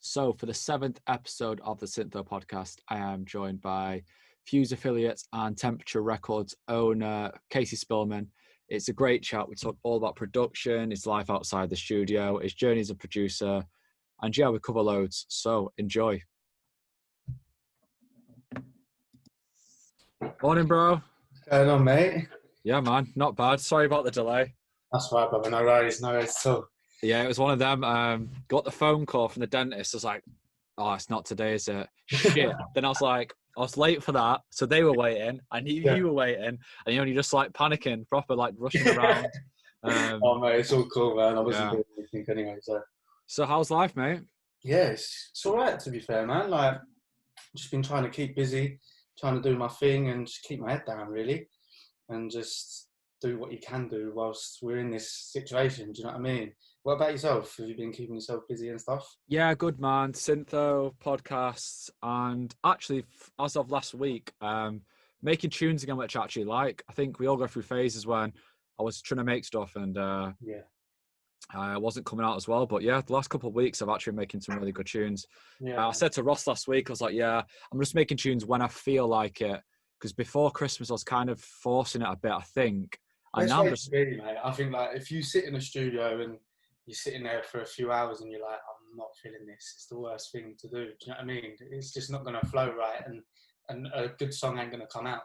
So for the 7th episode of the SYNTHO podcast, I am joined by Fuse Affiliates and Temperature Records owner, Casey Spillman. It's a great chat. We talk all about production, his life outside the studio, his journey as a producer, and yeah, we cover loads. So enjoy. Morning, bro. What's going on, mate? Yeah, man, not bad. Sorry about the delay. That's right, brother. No worries at all. Yeah, it was one of them. Got the phone call from the dentist. I was like, oh, it's not today, is it? Shit. Then I was like, I was late for that. So they were waiting. I knew you were waiting. And you're just like panicking, proper like rushing around. Oh, mate, it's all cool, man. I wasn't doing anything anyway. So how's life, mate? Yeah, it's all right, to be fair, man. Like, just been trying to keep busy, trying to do my thing and just keep my head down, really. And just do what you can do whilst we're in this situation. Do you know what I mean? What about yourself? Have you been keeping yourself busy and stuff? Yeah, good, man. SYNTHO, podcasts, and actually, as of last week, making tunes again, which I actually like. I think we all go through phases when I was trying to make stuff and I wasn't coming out as well. But yeah, the last couple of weeks, I've actually been making some really good tunes. I said to Ross last week, I was like, yeah, I'm just making tunes when I feel like it. Because before Christmas, I was kind of forcing it a bit, I think. And now I'm just... really, mate. I think like if you sit in a studio and you're sitting there for a few hours and you're like, I'm not feeling this, it's the worst thing to do. Do you know what I mean? It's just not going to flow right, and a good song ain't going to come out.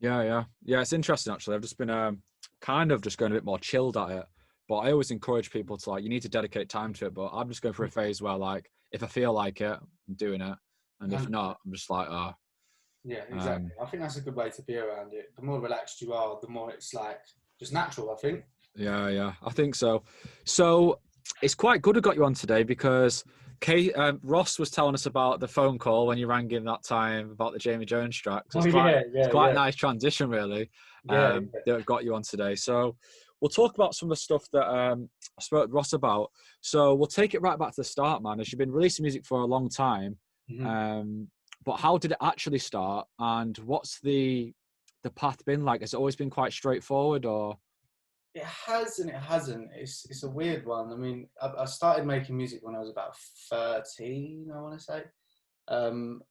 Yeah. It's interesting, actually. I've just been kind of just going a bit more chilled at it. But I always encourage people to, like, you need to dedicate time to it. But I'm just going through a phase where, like, if I feel like it, I'm doing it. And if not, I'm just like, oh. Yeah, exactly. I think that's a good way to be around it. The more relaxed you are, the more it's like just natural, I think. Yeah, I think so. So it's quite good I got you on today because Ross was telling us about the phone call when you rang him that time about the Jamie Jones track. So it's quite a nice transition, really, that we've got you on today. So we'll talk about some of the stuff that I spoke to Ross about. So we'll take it right back to the start, man. As you've been releasing music for a long time, but how did it actually start, and what's the path been like? Has it always been quite straightforward, or? It has and it hasn't. It's a weird one. I mean, I started making music when I was about 13, I want to say. And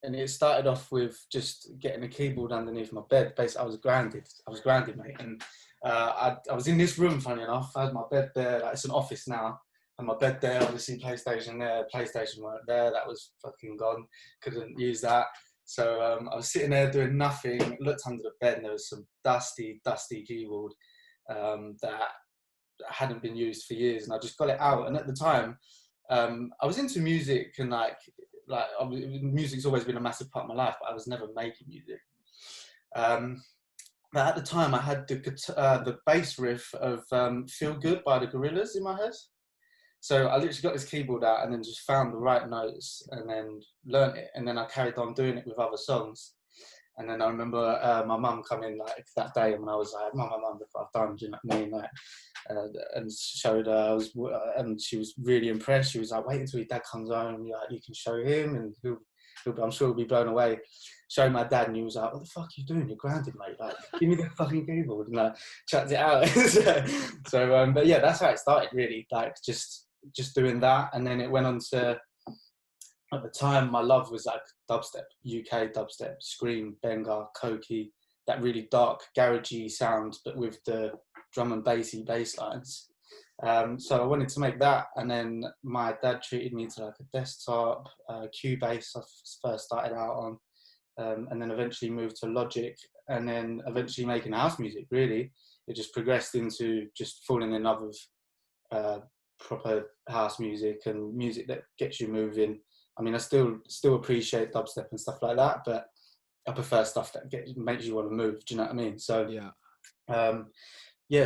it started off with just getting a keyboard underneath my bed. Basically, I was grounded, mate. And I was in this room, funny enough. I had my bed there. Like, it's an office now. And my bed there, obviously PlayStation there. PlayStation weren't there. That was fucking gone. Couldn't use that. So I was sitting there doing nothing. Looked under the bed and there was some dusty keyboard that hadn't been used for years, and I just got it out. And at the time, I was into music, and like music's always been a massive part of my life, but I was never making music. But at the time, I had the bass riff of "Feel Good" by the Gorillaz in my head. So I literally got this keyboard out and then just found the right notes and then learnt it, and then I carried on doing it with other songs. And then I remember my mum coming like that day, and I was like, "Mum, look what I've done." Do you know what I mean? Like, and showed her. And she was really impressed. She was like, "Wait until your dad comes home. You can show him, and I'm sure he'll be blown away." Showed my dad, and he was like, "What the fuck are you doing? You're grounded, mate. Like, give me the fucking keyboard." And chucked it out. But yeah, that's how it started, really. Like, just doing that, and then it went on to. At the time, my love was like dubstep, UK dubstep, scream, benga, cokey, that really dark, garagey sound, but with the drum and bassy bass lines. So I wanted to make that, and then my dad treated me to like a desktop, Cubase I first started out on, and then eventually moved to Logic, and then eventually making house music, really. It just progressed into just falling in love with proper house music and music that gets you moving. I mean, I still appreciate dubstep and stuff like that, but I prefer stuff that makes you want to move. Do you know what I mean? So,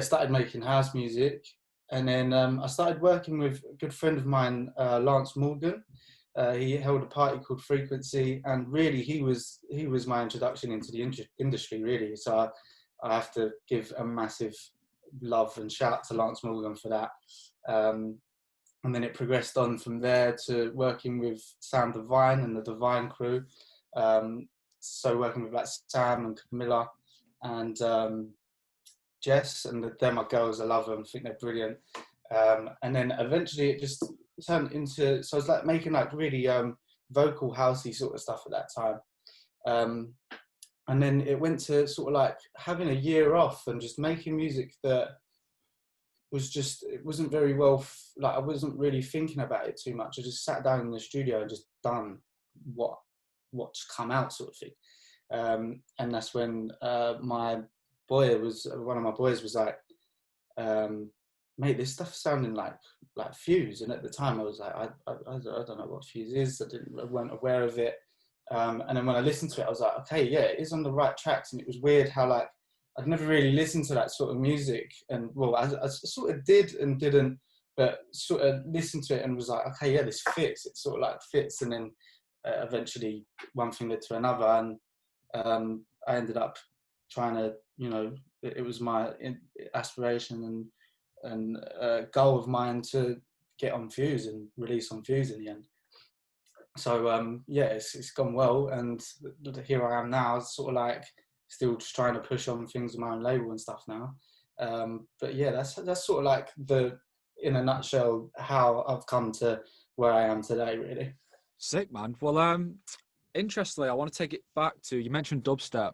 started making house music, and then I started working with a good friend of mine, Lance Morgan. He held a party called Frequency, and really, he was my introduction into the industry, really. So I have to give a massive love and shout to Lance Morgan for that. And then it progressed on from there to working with Sam Divine and the Divine crew. So working with like Sam and Camilla and Jess, and they're my girls. I love them. I think they're brilliant. And then eventually it just turned into, so I was like making like really vocal housey sort of stuff at that time. And then it went to sort of like having a year off and just making music that was just, it wasn't very well, like I wasn't really thinking about it too much. I just sat down in the studio and just done what's come out sort of thing. And that's when one of my boys was like, mate, this stuff sounding like Fuse. And at the time I was like, I don't know what Fuse is. I weren't aware of it. And then when I listened to it, I was like, okay, yeah, it is on the right tracks. And it was weird how like, I'd never really listened to that sort of music. And well, I sort of did and didn't, but sort of listened to it and was like, okay, yeah, this fits. It sort of like fits. And then eventually one thing led to another. And I ended up trying to, you know, it was my aspiration and goal of mine to get on Fuse and release on Fuse in the end. So yeah, it's gone well, and here I am now, sort of like still just trying to push on things with my own label and stuff now. But yeah, that's sort of like in a nutshell, how I've come to where I am today, really. Sick, man. Well, interestingly, I want to take it back to, you mentioned dubstep.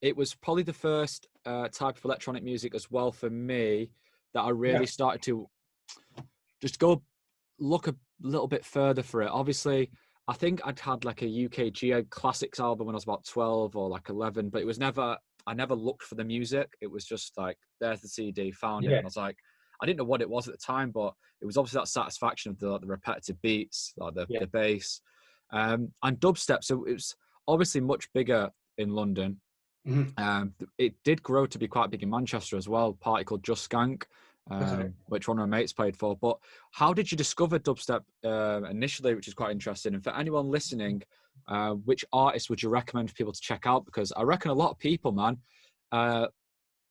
It was probably the first type of electronic music as well for me that I really started to just go look a little bit further for it. Obviously, I think I'd had like a UKG Classics album when I was about 12 or like 11, but it was never, I never looked for the music. It was just like, there's the CD, found it. And I was like, I didn't know what it was at the time, but it was obviously that satisfaction of the repetitive beats, like the bass. And dubstep, so it was obviously much bigger in London. It did grow to be quite big in Manchester as well, a party called Just Skank, which one of my mates played for. But how did you discover dubstep initially, which is quite interesting? And for anyone listening, which artists would you recommend for people to check out? Because I reckon a lot of people, man,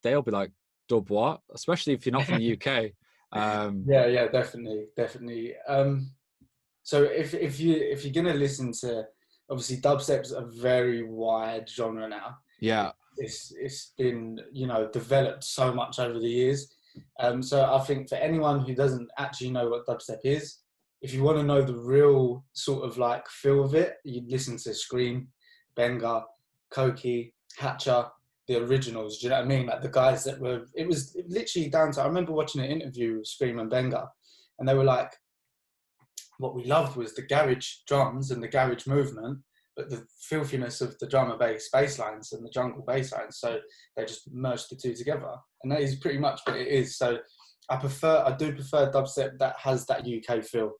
they'll be like, dub what? Especially if you're not from the UK. Yeah, definitely. So if you're gonna listen to, obviously dubstep's a very wide genre now. Yeah. It's been, you know, developed so much over the years. So I think for anyone who doesn't actually know what dubstep is, if you want to know the real sort of like feel of it, you listen to Scream, Benga, Koki, Hatcher, the originals. Do you know what I mean? Like the guys that were, it was literally down to, I remember watching an interview with Scream and Benga, and they were like, what we loved was the garage drums and the garage movement, but the filthiness of the drum and bass lines and the jungle bass lines. So they just merged the two together. And that is pretty much what it is. So I do prefer dubstep that has that UK feel.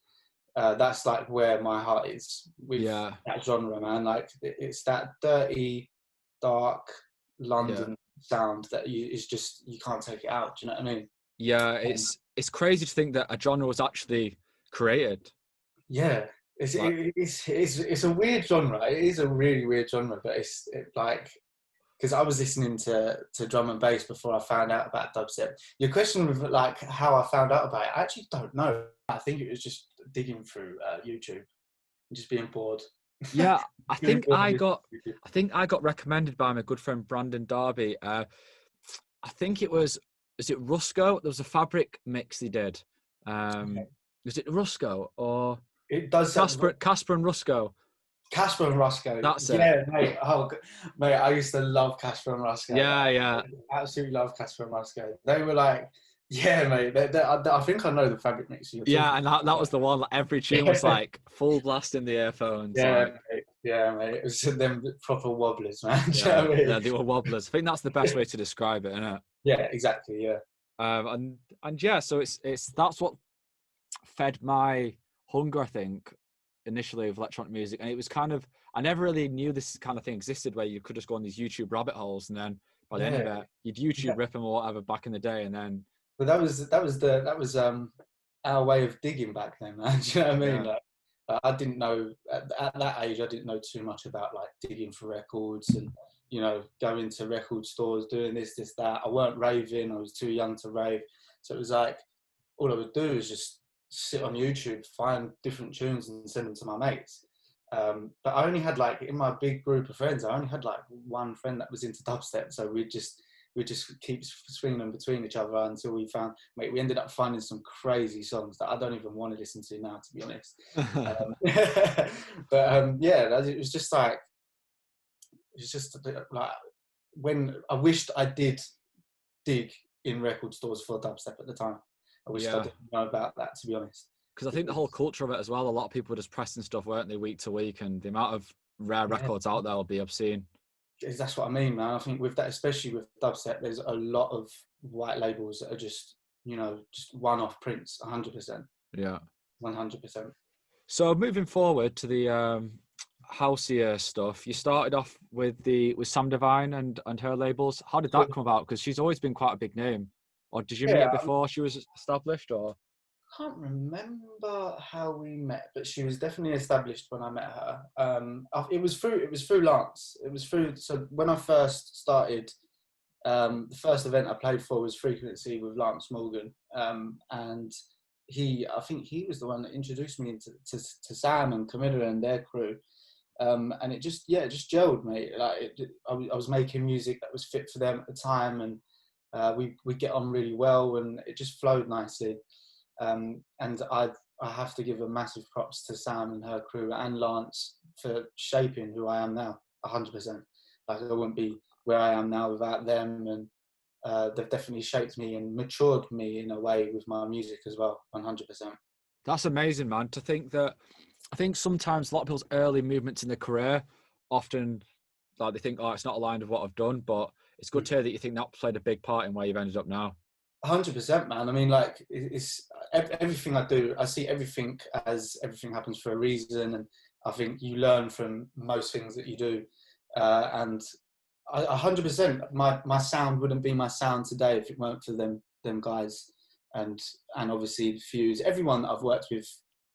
That's like where my heart is with that genre, man. Like it's that dirty, dark London sound that you can't take it out. Do you know what I mean? Yeah, it's crazy to think that a genre was actually created. Yeah, it's a weird genre. It is a really weird genre, but it's like, because I was listening to drum and bass before I found out about dubstep. Your question with like how I found out about it, I actually don't know. I think it was just digging through YouTube and just being bored. Yeah, I think I got recommended by my good friend Brandon Darby. I think it was it Rusco? There was a Fabric mix he did. Was it Rusco or it does Casper and Rusco? Casper and Rusco. That's it. Yeah, mate. Oh, mate, I used to love Casper and Rusco. Yeah. I absolutely love Casper and Rusco. They were like, yeah, mate. I think I know the Fabric mix. Yeah, and that was the one. Like, every tune was like full blast in the earphones. Yeah, like, mate. Yeah, mate. It was them proper wobblers, man. Yeah, you know what I mean? Yeah, they were wobblers. I think that's the best way to describe it, isn't it? Yeah, exactly. Yeah. And yeah, so it's that's what fed my hunger, I think, initially of electronic music. And it was kind of, I never really knew this kind of thing existed where you could just go on these YouTube rabbit holes, and then by the end of it, you'd YouTube rip them or whatever back in the day, and then. But that was our way of digging back then, man. Do you know what I mean? Yeah. Like, I didn't know at that age. I didn't know too much about like digging for records and, you know, going to record stores, doing this, that. I weren't raving. I was too young to rave. So it was like, all I would do is just sit on YouTube, find different tunes and send them to my mates. But I only had like, in my big group of friends, I only had like one friend that was into dubstep. So we'd just we just keep swinging them between each other until we found, mate, we ended up finding some crazy songs that I don't even want to listen to now, to be honest. Yeah, it was just like, it's just a bit like, when I wished I did dig in record stores for dubstep at the time. I wished I didn't know about that, to be honest. Because I think the whole culture of it as well, a lot of people were just pressing stuff, weren't they, week to week, and the amount of rare records out there will be obscene. That's what I mean, man. I think with that, especially with dubstep, there's a lot of white labels that are just, you know, just one-off prints, 100%. Yeah. 100%. So moving forward to the houseier stuff, you started off with Sam Divine and her labels. How did that come about? Because she's always been quite a big name. Or did you meet her before she was established, or? I can't remember how we met, but she was definitely established when I met her. It was through Lance. So when I first started, the first event I played for was Frequency with Lance Morgan, and I think he was the one that introduced me to Sam and Camilla and their crew, and it just gelled, mate. Like I was making music that was fit for them at the time, and we get on really well, and it just flowed nicely. And I have to give a massive props to Sam and her crew and Lance for shaping who I am now, 100%. Like I wouldn't be where I am now without them, and they've definitely shaped me and matured me in a way with my music as well, 100%. That's amazing, man. To think that, I think sometimes a lot of people's early movements in their career often, like, they think, oh, it's not aligned with what I've done, but it's good to hear that you think that played a big part in where you've ended up now. 100%, man. I mean, like, it's everything I do, I see everything as everything happens for a reason, and I think you learn from most things that you do. And 100%, my sound wouldn't be my sound today if it weren't for them guys, and obviously Fuse, everyone that I've worked with.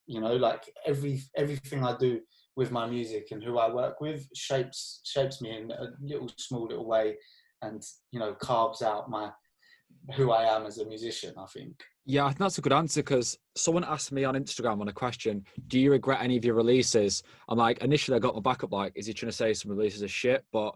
You know, like everything I do with my music and who I work with shapes me in a small little way, and, you know, carves out who I am as a musician, I think. Yeah, I think that's a good answer, because someone asked me on Instagram on a question, do you regret any of your releases? I'm like, initially I got my backup, like, is he trying to say some releases are shit? But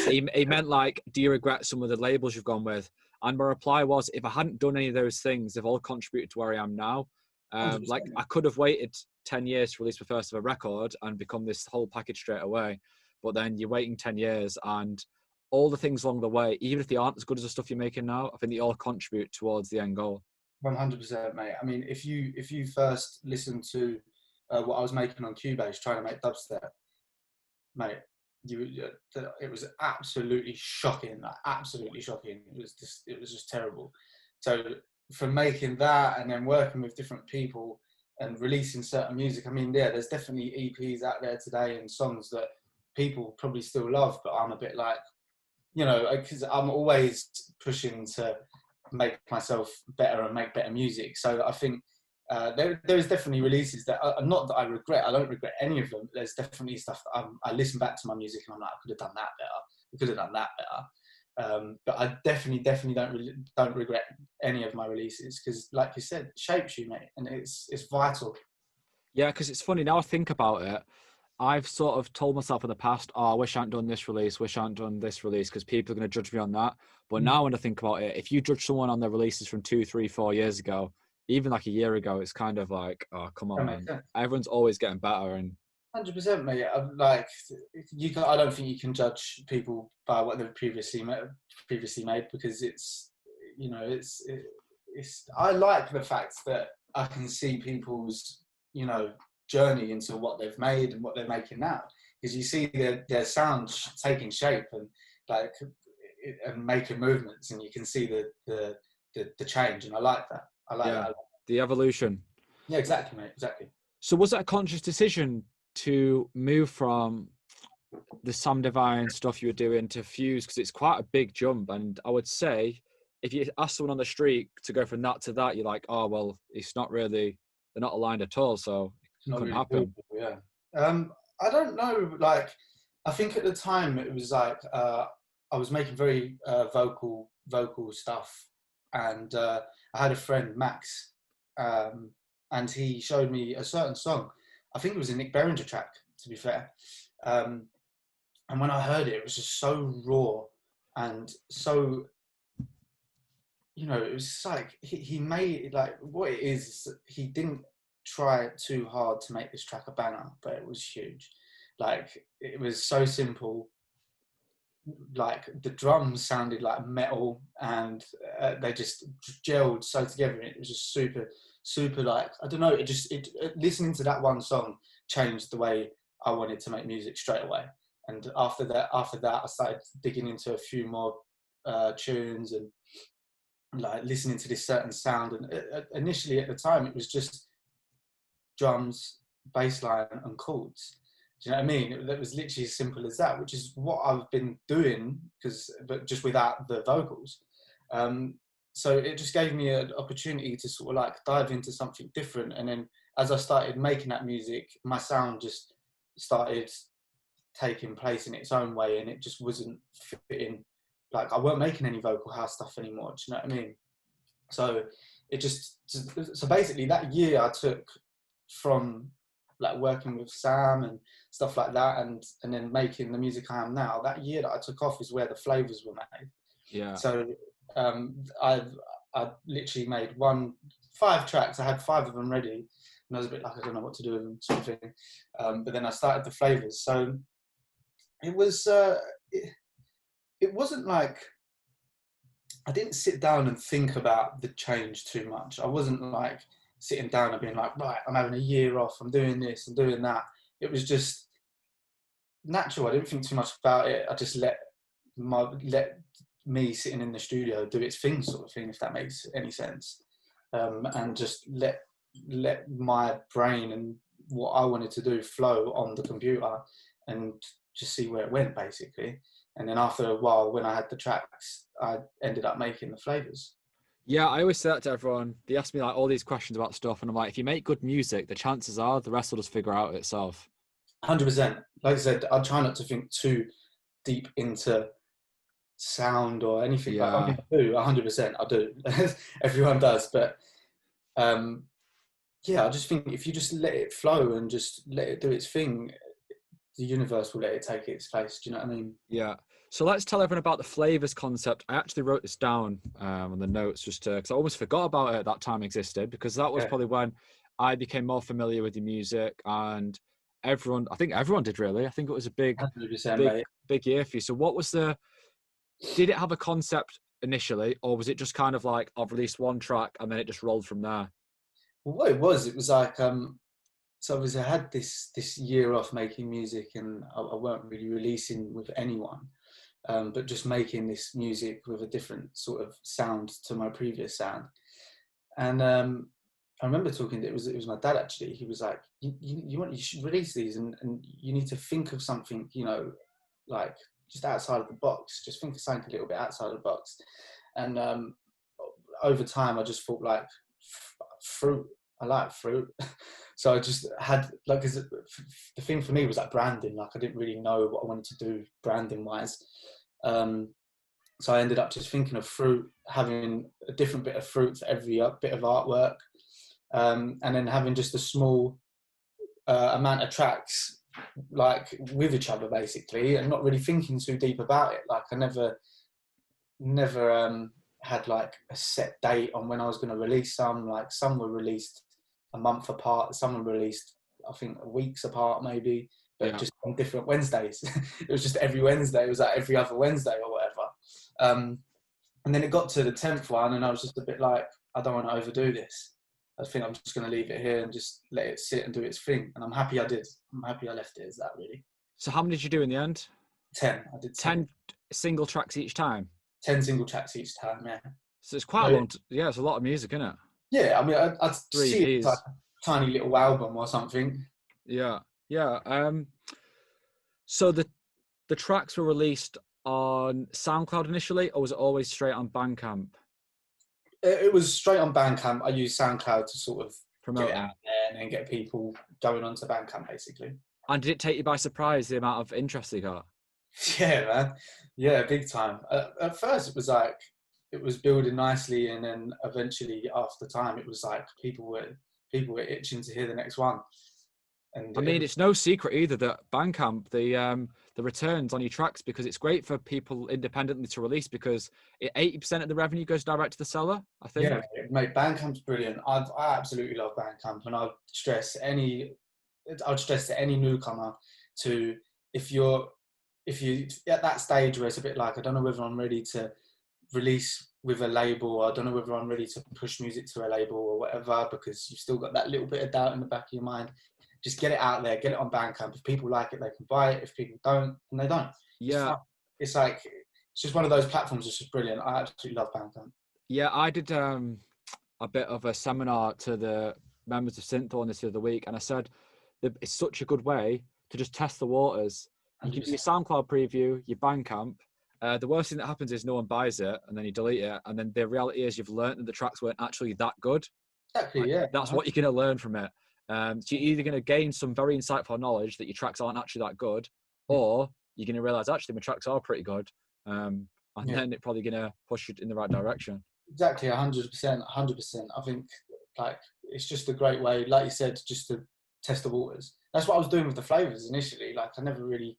he meant, like, do you regret some of the labels you've gone with? And my reply was, if I hadn't done any of those things, they've all contributed to where I am now. Like, I could have waited 10 years to release my first ever record and become this whole package straight away. But then you're waiting 10 years, and all the things along the way, even if they aren't as good as the stuff you're making now, I think they all contribute towards the end goal. 100%, mate. I mean, if you first listen to what I was making on Cubase, trying to make dubstep, mate, it was absolutely shocking. Like, absolutely shocking. It was just terrible. So from making that and then working with different people and releasing certain music, I mean, yeah, there's definitely EPs out there today and songs that people probably still love, but I'm a bit like, you know, because I'm always pushing to make myself better and make better music. So I think there's definitely releases that are not that I regret. I don't regret any of them. There's definitely stuff that I listen back to my music and I'm like, I could have done that better. We could have done that better. But I definitely don't regret any of my releases, because, like you said, it shapes you, mate, and it's vital. Yeah, because it's funny, now I think about it, I've sort of told myself in the past, oh, I wish I hadn't done this release, wish I hadn't done this release, because people are going to judge me on that. But now when I think about it, if you judge someone on their releases from 2, 3, 4 years ago, even like a year ago, it's kind of like, oh, come on, man. Everyone's always getting better. And 100%, mate. Like, I don't think you can judge people by what they've previously made, because it's, you know, it's. I like the fact that I can see people's, you know, journey into what they've made and what they're making now, because you see their sound taking shape and, like, and making movements, and you can see the change, and I like that. I like that. The evolution. Yeah, exactly, mate. Exactly. So was that a conscious decision to move from the Sam Divine stuff you were doing to Fuse? Because it's quite a big jump, and I would say if you ask someone on the street to go from that to that, you're like, oh, well, it's not really, they're not aligned at all, so it couldn't really happen. Cool, yeah. I don't know, like, I think at the time it was like, I was making very vocal stuff, and I had a friend, Max, and he showed me a certain song. I think it was a Nick Berringer track, to be fair. And when I heard it, it was just so raw And so, you know, it was like he made it, like, what it is, he didn't try too hard to make this track a banger, but it was huge. Like, it was so simple. Like, the drums sounded like metal, and they just gelled so together. It was just super, like, I don't know, listening to that one song changed the way I wanted to make music straight away. And after that I started digging into a few more tunes, and like listening to this certain sound. And initially at the time it was just drums, bass line and chords. Do you know what I mean? That was literally as simple as that, which is what I've been doing, but just without the vocals. So it just gave me an opportunity to sort of like dive into something different. And then as I started making that music, my sound just started taking place in its own way, and it just wasn't fitting. Like, I weren't making any vocal house stuff anymore. Do you know what I mean? So so basically that year I took from like working with Sam and stuff like that, and then making the music I am now. That year that I took off is where the flavors were made. Yeah. So I literally made 5 tracks. I had 5 of them ready, and I was a bit like, I don't know what to do with them, sort of thing. But then I started the flavors. So it was it wasn't like, I didn't sit down and think about the change too much. I wasn't like sitting down and being like, right, I'm having a year off, I'm doing this and doing that. It was just natural. I didn't think too much about it. I just let me sitting in the studio do its thing, sort of thing, if that makes any sense. And just let my brain and what I wanted to do flow on the computer, and just see where it went, basically. And then after a while, when I had the tracks, I ended up making the flavors. Yeah, I always say that to everyone. They ask me like all these questions about stuff, and I'm like, if you make good music, the chances are the rest will just figure out itself. 100%. Like I said, I try not to think too deep into sound or anything. Yeah. Like, I do, 100%. I do. Everyone does, but yeah, I just think if you just let it flow and just let it do its thing, the universe will let it take its place. Do you know what I mean? Yeah. So let's tell everyone about the flavors concept. I actually wrote this down on the notes just because I almost forgot about it at that time existed, because that was probably when I became more familiar with the music, and I think everyone did really. I think it was a big year for you. So what was did it have a concept initially, or was it just kind of like, I've released one track and then it just rolled from there? Well, what it was like, so obviously I had this year off making music, and I weren't really releasing with anyone, but just making this music with a different sort of sound to my previous sound. And I remember talking, it was my dad actually. He was like, you should release these, and you need to think of something, you know, like just outside of the box. Just think of something a little bit outside of the box. And over time, I just thought like fruit. I like fruit. So I just had like, 'cause the thing for me was like branding. Like, I didn't really know what I wanted to do branding wise. So I ended up just thinking of fruit, having a different bit of fruit for every bit of artwork, and then having just a small amount of tracks like with each other, basically, and not really thinking too deep about it. Like, I never had like a set date on when I was going to release some. Like, some were released a month apart, some were released, I think, weeks apart maybe, but just on different Wednesdays. It was just every Wednesday. It was like every other Wednesday or whatever. And then it got to the 10th one, and I was just a bit like, I don't want to overdo this. I think I'm just going to leave it here and just let it sit and do its thing. And I'm happy I did. I'm happy I left it as that, really. So how many did you do in the end? 10. I did 10 single tracks each time? 10 single tracks each time, yeah. So it's quite a long, it's a lot of music, isn't it? Yeah, I mean, I'd see it like a tiny little album or something. Yeah. So the tracks were released on SoundCloud initially, or was it always straight on Bandcamp? It was straight on Bandcamp. I used SoundCloud to sort of promote get it out there and then get people going onto Bandcamp, basically. And did it take you by surprise, the amount of interest you got? Yeah, man. Yeah, big time. At first, it was like, it was building nicely, and then eventually, after time, it was like people were itching to hear the next one. And I mean, it's no secret either that Bandcamp, the returns on your tracks, because it's great for people independently to release, because 80% of the revenue goes direct to the seller, I think. Yeah, mate, Bandcamp's brilliant. I absolutely love Bandcamp, and I'd stress to any newcomer to, if you at that stage where it's a bit like, I don't know whether I'm ready to release with a label, or I don't know whether I'm ready to push music to a label or whatever, because you've still got that little bit of doubt in the back of your mind. Just get it out there, get it on Bandcamp. If people like it, they can buy it. If people don't, then they don't. Yeah. It's like, it's just one of those platforms that's just brilliant. I absolutely love Bandcamp. Yeah, I did a bit of a seminar to the members of SYNTHO on this the other week, and I said that it's such a good way to just test the waters. You can do your SoundCloud preview, your Bandcamp. The worst thing that happens is no one buys it, and then you delete it, and then the reality is you've learned that the tracks weren't actually that good. Exactly, yeah. That's what you're going to learn from it. So you're either going to gain some very insightful knowledge that your tracks aren't actually that good, or you're going to realize actually my tracks are pretty good, and then it's probably going to push you in the right direction. Exactly, 100%. I think like it's just a great way, like you said, just to test the waters. That's what I was doing with the flavors initially. Like I never really,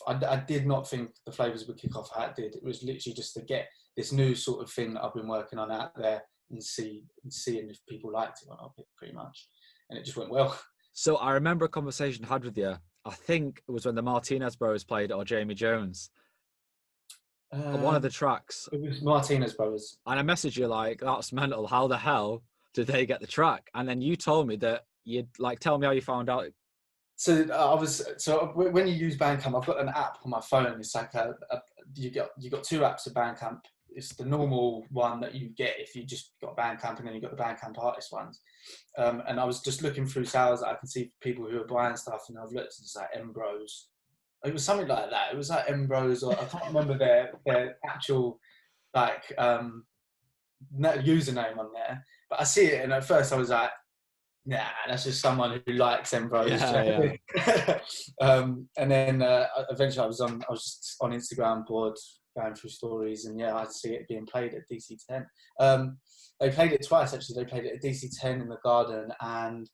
I did not think the flavors would kick off how it did. It was literally just to get this new sort of thing that I've been working on out there and seeing if people liked it or not, pretty much. And it just went well. So I remember a conversation I had with you. I think it was when the Martinez Brothers played, or Jamie Jones. On one of the tracks. It was Martinez Brothers. And I messaged you like, that's mental. How the hell did they get the track? And then you told me that you'd like, tell me how you found out. So when you use Bandcamp, I've got an app on my phone. It's like you got two apps of Bandcamp. It's the normal one that you get if you just got Bandcamp, and then you got the Bandcamp artist ones. And I was just looking through sales that I can see people who are buying stuff, and I've looked and it's like Embros. It was something like that. It was like Embros, or I can't remember their actual like username on there. But I see it, and at first I was like, nah, that's just someone who likes Enzo. Yeah. And then eventually I was just on Instagram board going through stories, and I see it being played at DC10. They played it twice actually. They played it at DC10 in the Garden, and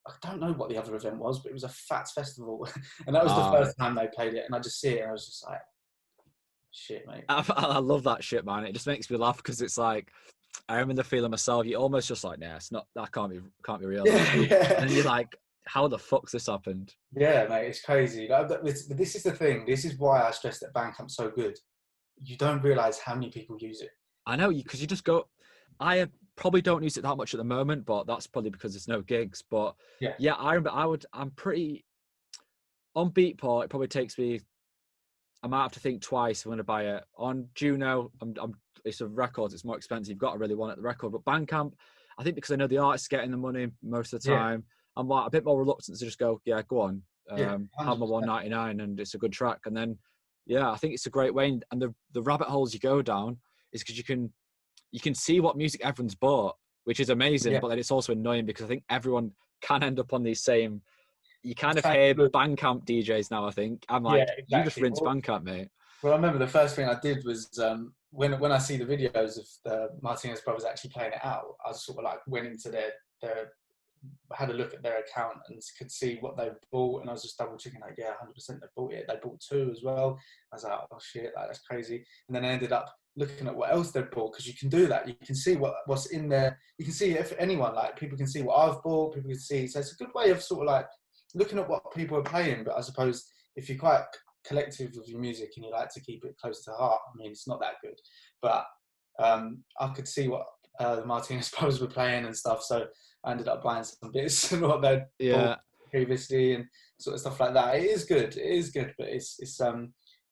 I don't know what the other event was, but it was a Fats Festival, and that was the first time they played it. And I just see it, and I was just like, shit, mate. I love that shit, man. It just makes me laugh because it's like, I remember the feeling myself. You're almost just like, nah, it's not. That can't be real. Yeah. And you're like, how the fuck's this happened? Yeah, mate, it's crazy. Like, this is the thing. This is why I stress that Bandcamp's so good. You don't realize how many people use it. I know, because you just go. I probably don't use it that much at the moment, but that's probably because there's no gigs. But yeah, I remember. I'm pretty on Beatport. It probably takes me. I might have to think twice if I'm going to buy it. On Juno, it's a record. It's more expensive. You've got to really want it, the record. But Bandcamp, I think because I know the artist's getting the money most of the time, I'm like a bit more reluctant to just go, go on, have my $1.99 and it's a good track. And then, I think it's a great way. And the rabbit holes you go down is because you can see what music everyone's bought, which is amazing. But then it's also annoying because I think everyone can end up on these same. You kind of hear Bandcamp DJs now, I think. I'm like, you just rinse Bandcamp, mate. Well, I remember the first thing I did was when I see the videos of the Martinez Brothers actually playing it out, I sort of like went into had a look at their account and could see what they bought, and I was just double checking, like, 100% they bought it. They bought 2 as well. I was like, oh shit, like, that's crazy. And then I ended up looking at what else they've bought, because you can do that. You can see what's in there. You can see if anyone, like, people can see what I've bought, people can see. So it's a good way of sort of like looking at what people are playing. But I suppose if you're quite collective with your music and you like to keep it close to heart, I mean, it's not that good. But I could see what the Martinez Brothers were playing and stuff, so I ended up buying some bits and what they'd bought previously and sort of stuff like that. It is good, but it's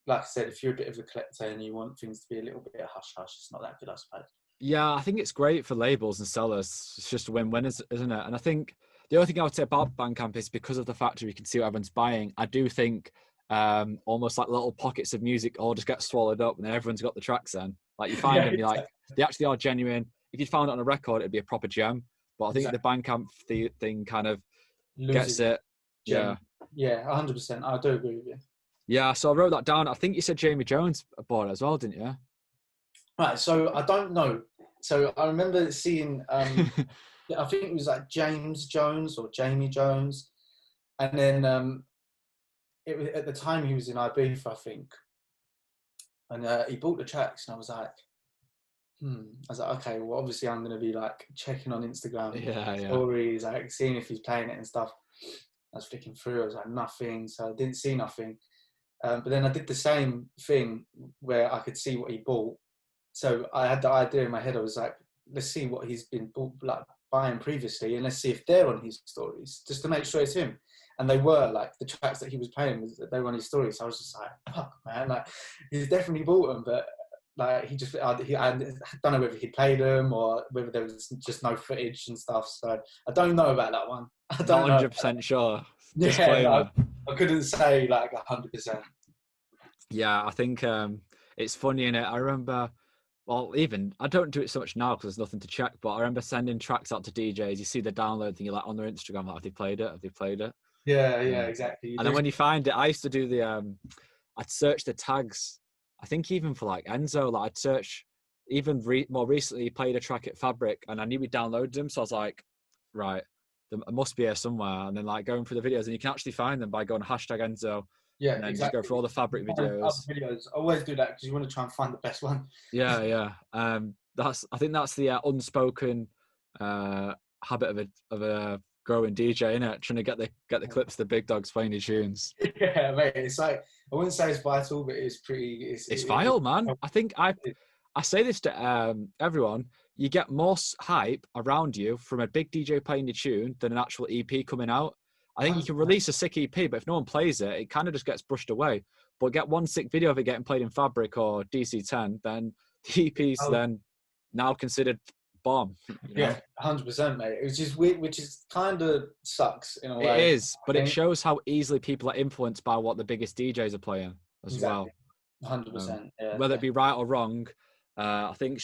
like I said, if you're a bit of a collector and you want things to be a little bit hush-hush, it's not that good, I suppose. Yeah, I think it's great for labels and sellers. It's just a win-win, isn't it? And I think the only thing I would say about Bandcamp is because of the fact that you can see what everyone's buying, I do think almost like little pockets of music all just get swallowed up and then everyone's got the tracks then. Like you find them, you're like, they actually are genuine. If you'd found it on a record, it'd be a proper gem. But I think the Bandcamp thing kind of gets it. Yeah, 100%. I do agree with you. Yeah, so I wrote that down. I think you said Jamie Jones bought it as well, didn't you? Right, so I don't know. So I remember seeing I think it was like James Jones or Jamie Jones, and then it was at the time he was in Ibiza, I think, and he bought the tracks, and I was like, I was like, okay, well, obviously I'm going to be like checking on Instagram stories, like seeing if he's playing it and stuff. I was flicking through, I was like, nothing, so I didn't see nothing. But then I did the same thing where I could see what he bought. So I had the idea in my head, I was like, let's see what he's been like buying previously, and let's see if they're on his stories, just to make sure it's him. And they were, like, the tracks that he was playing, they were on his stories. So I was just like, fuck, man, like, he's definitely bought them, but like I don't know whether he played them or whether there was just no footage and stuff. So I don't know about that one. I don't know. 100% sure. Yeah, I couldn't say like 100%. Yeah, I think it's funny, innit? I remember, well, even I don't do it so much now because there's nothing to check. But I remember sending tracks out to DJs. You see the download thing, you're like on their Instagram, like, have they played it? Have they played it? Yeah, exactly. And then when you find it, I used to do the I'd search the tags. I think even for like Enzo, like I'd search. Even more recently, he played a track at Fabric, and I knew he downloaded them, so I was like, right, there must be here somewhere. And then like going through the videos, and you can actually find them by going #Enzo. Yeah, and then exactly. Just go for all the Fabric videos. I always do that because you want to try and find the best one. Yeah. I think that's the unspoken habit of a growing DJ, innit? Trying to get the clips of the big dogs playing your tunes. Yeah, mate. It's like, I wouldn't say it's vital, but it's pretty. It's vital, man. I think I say this to everyone. You get more hype around you from a big DJ playing your tune than an actual EP coming out. I think you can release a sick EP, but if no one plays it, it kind of just gets brushed away. But get one sick video of it getting played in Fabric or DC10, then the EP's then now considered bomb. You know? Yeah, 100%, mate. Which is weird, which is kind of sucks in a way. It is, but it shows how easily people are influenced by what the biggest DJs are playing as well. 100%. Whether it be right or wrong, I think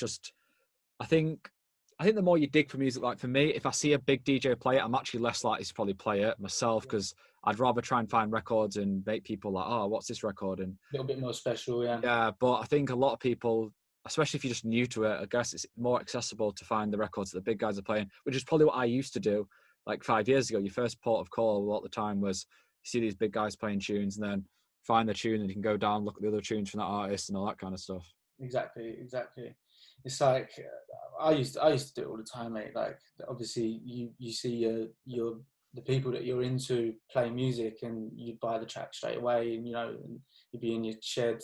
the more you dig for music, like for me, if I see a big DJ play it, I'm actually less likely to probably play it myself because I'd rather try and find records and make people like, oh, what's this record? And a little bit more special, yeah. Yeah, but I think a lot of people, especially if you're just new to it, I guess it's more accessible to find the records that the big guys are playing, which is probably what I used to do like 5 years ago. Your first port of call a lot of the time was you see these big guys playing tunes and then find the tune and you can go down, look at the other tunes from that artist and all that kind of stuff. Exactly. It's like I used to do it all the time, mate. Like obviously you see your the people that you're into play music and you buy the track straight away, and and you'd be in your shed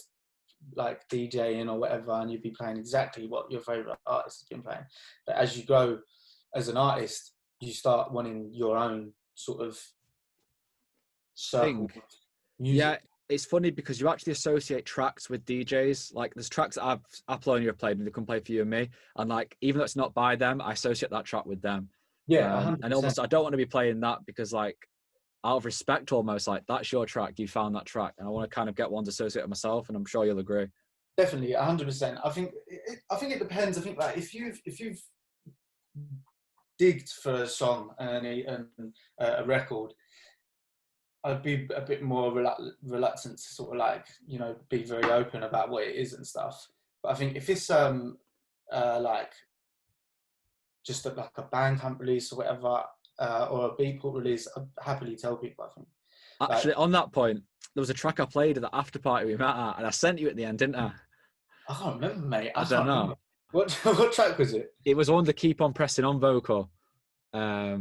like DJing or whatever, and you'd be playing exactly what your favorite artist has been playing. But as you grow as an artist, you start wanting your own sort of circle of music. Yeah, it's funny because you actually associate tracks with DJs. Like there's tracks that I've uploaded and you've played and they can play for you and me. And like, even though it's not by them, I associate that track with them. Yeah. And almost, I don't want to be playing that because like, out of respect almost, like that's your track, you found that track. And I want to kind of get one to associate with myself, and I'm sure you'll agree. Definitely, 100%. I think it depends. I think like if you've digged for a song and a record, I'd be a bit more reluctant to sort of like, be very open about what it is and stuff. But I think if it's like just like a Bandcamp release or whatever, or a Beatport release, I'd happily tell people, I think. Actually, on that point, there was a track I played at the after party we met at, and I sent you at the end, didn't I? I can't remember, mate. I don't know. What track was it? It was one that Keep On Pressing On vocal. I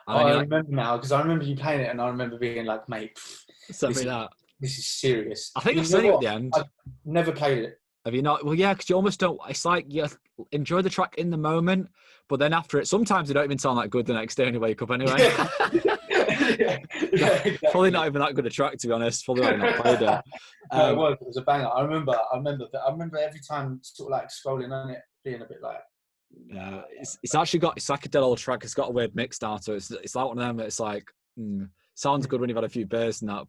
remember now, because I remember you playing it and I remember being like, mate, this is serious. I think I sent you at the end. I've never played it. Have you not? Well, yeah, because you almost don't, it's like you enjoy the track in the moment, but then after it, sometimes it don't even sound that good the next day when you wake up anyway. Yeah, exactly. Probably not even that good a track, to be honest. Probably why not played it. No, it was a banger. I remember every time sort of like scrolling on it, being a bit like, yeah, it's actually got, it's like a dead old track. It's got a weird mix down to it. It's like one of them. It's like sounds good when you've had a few beers and that,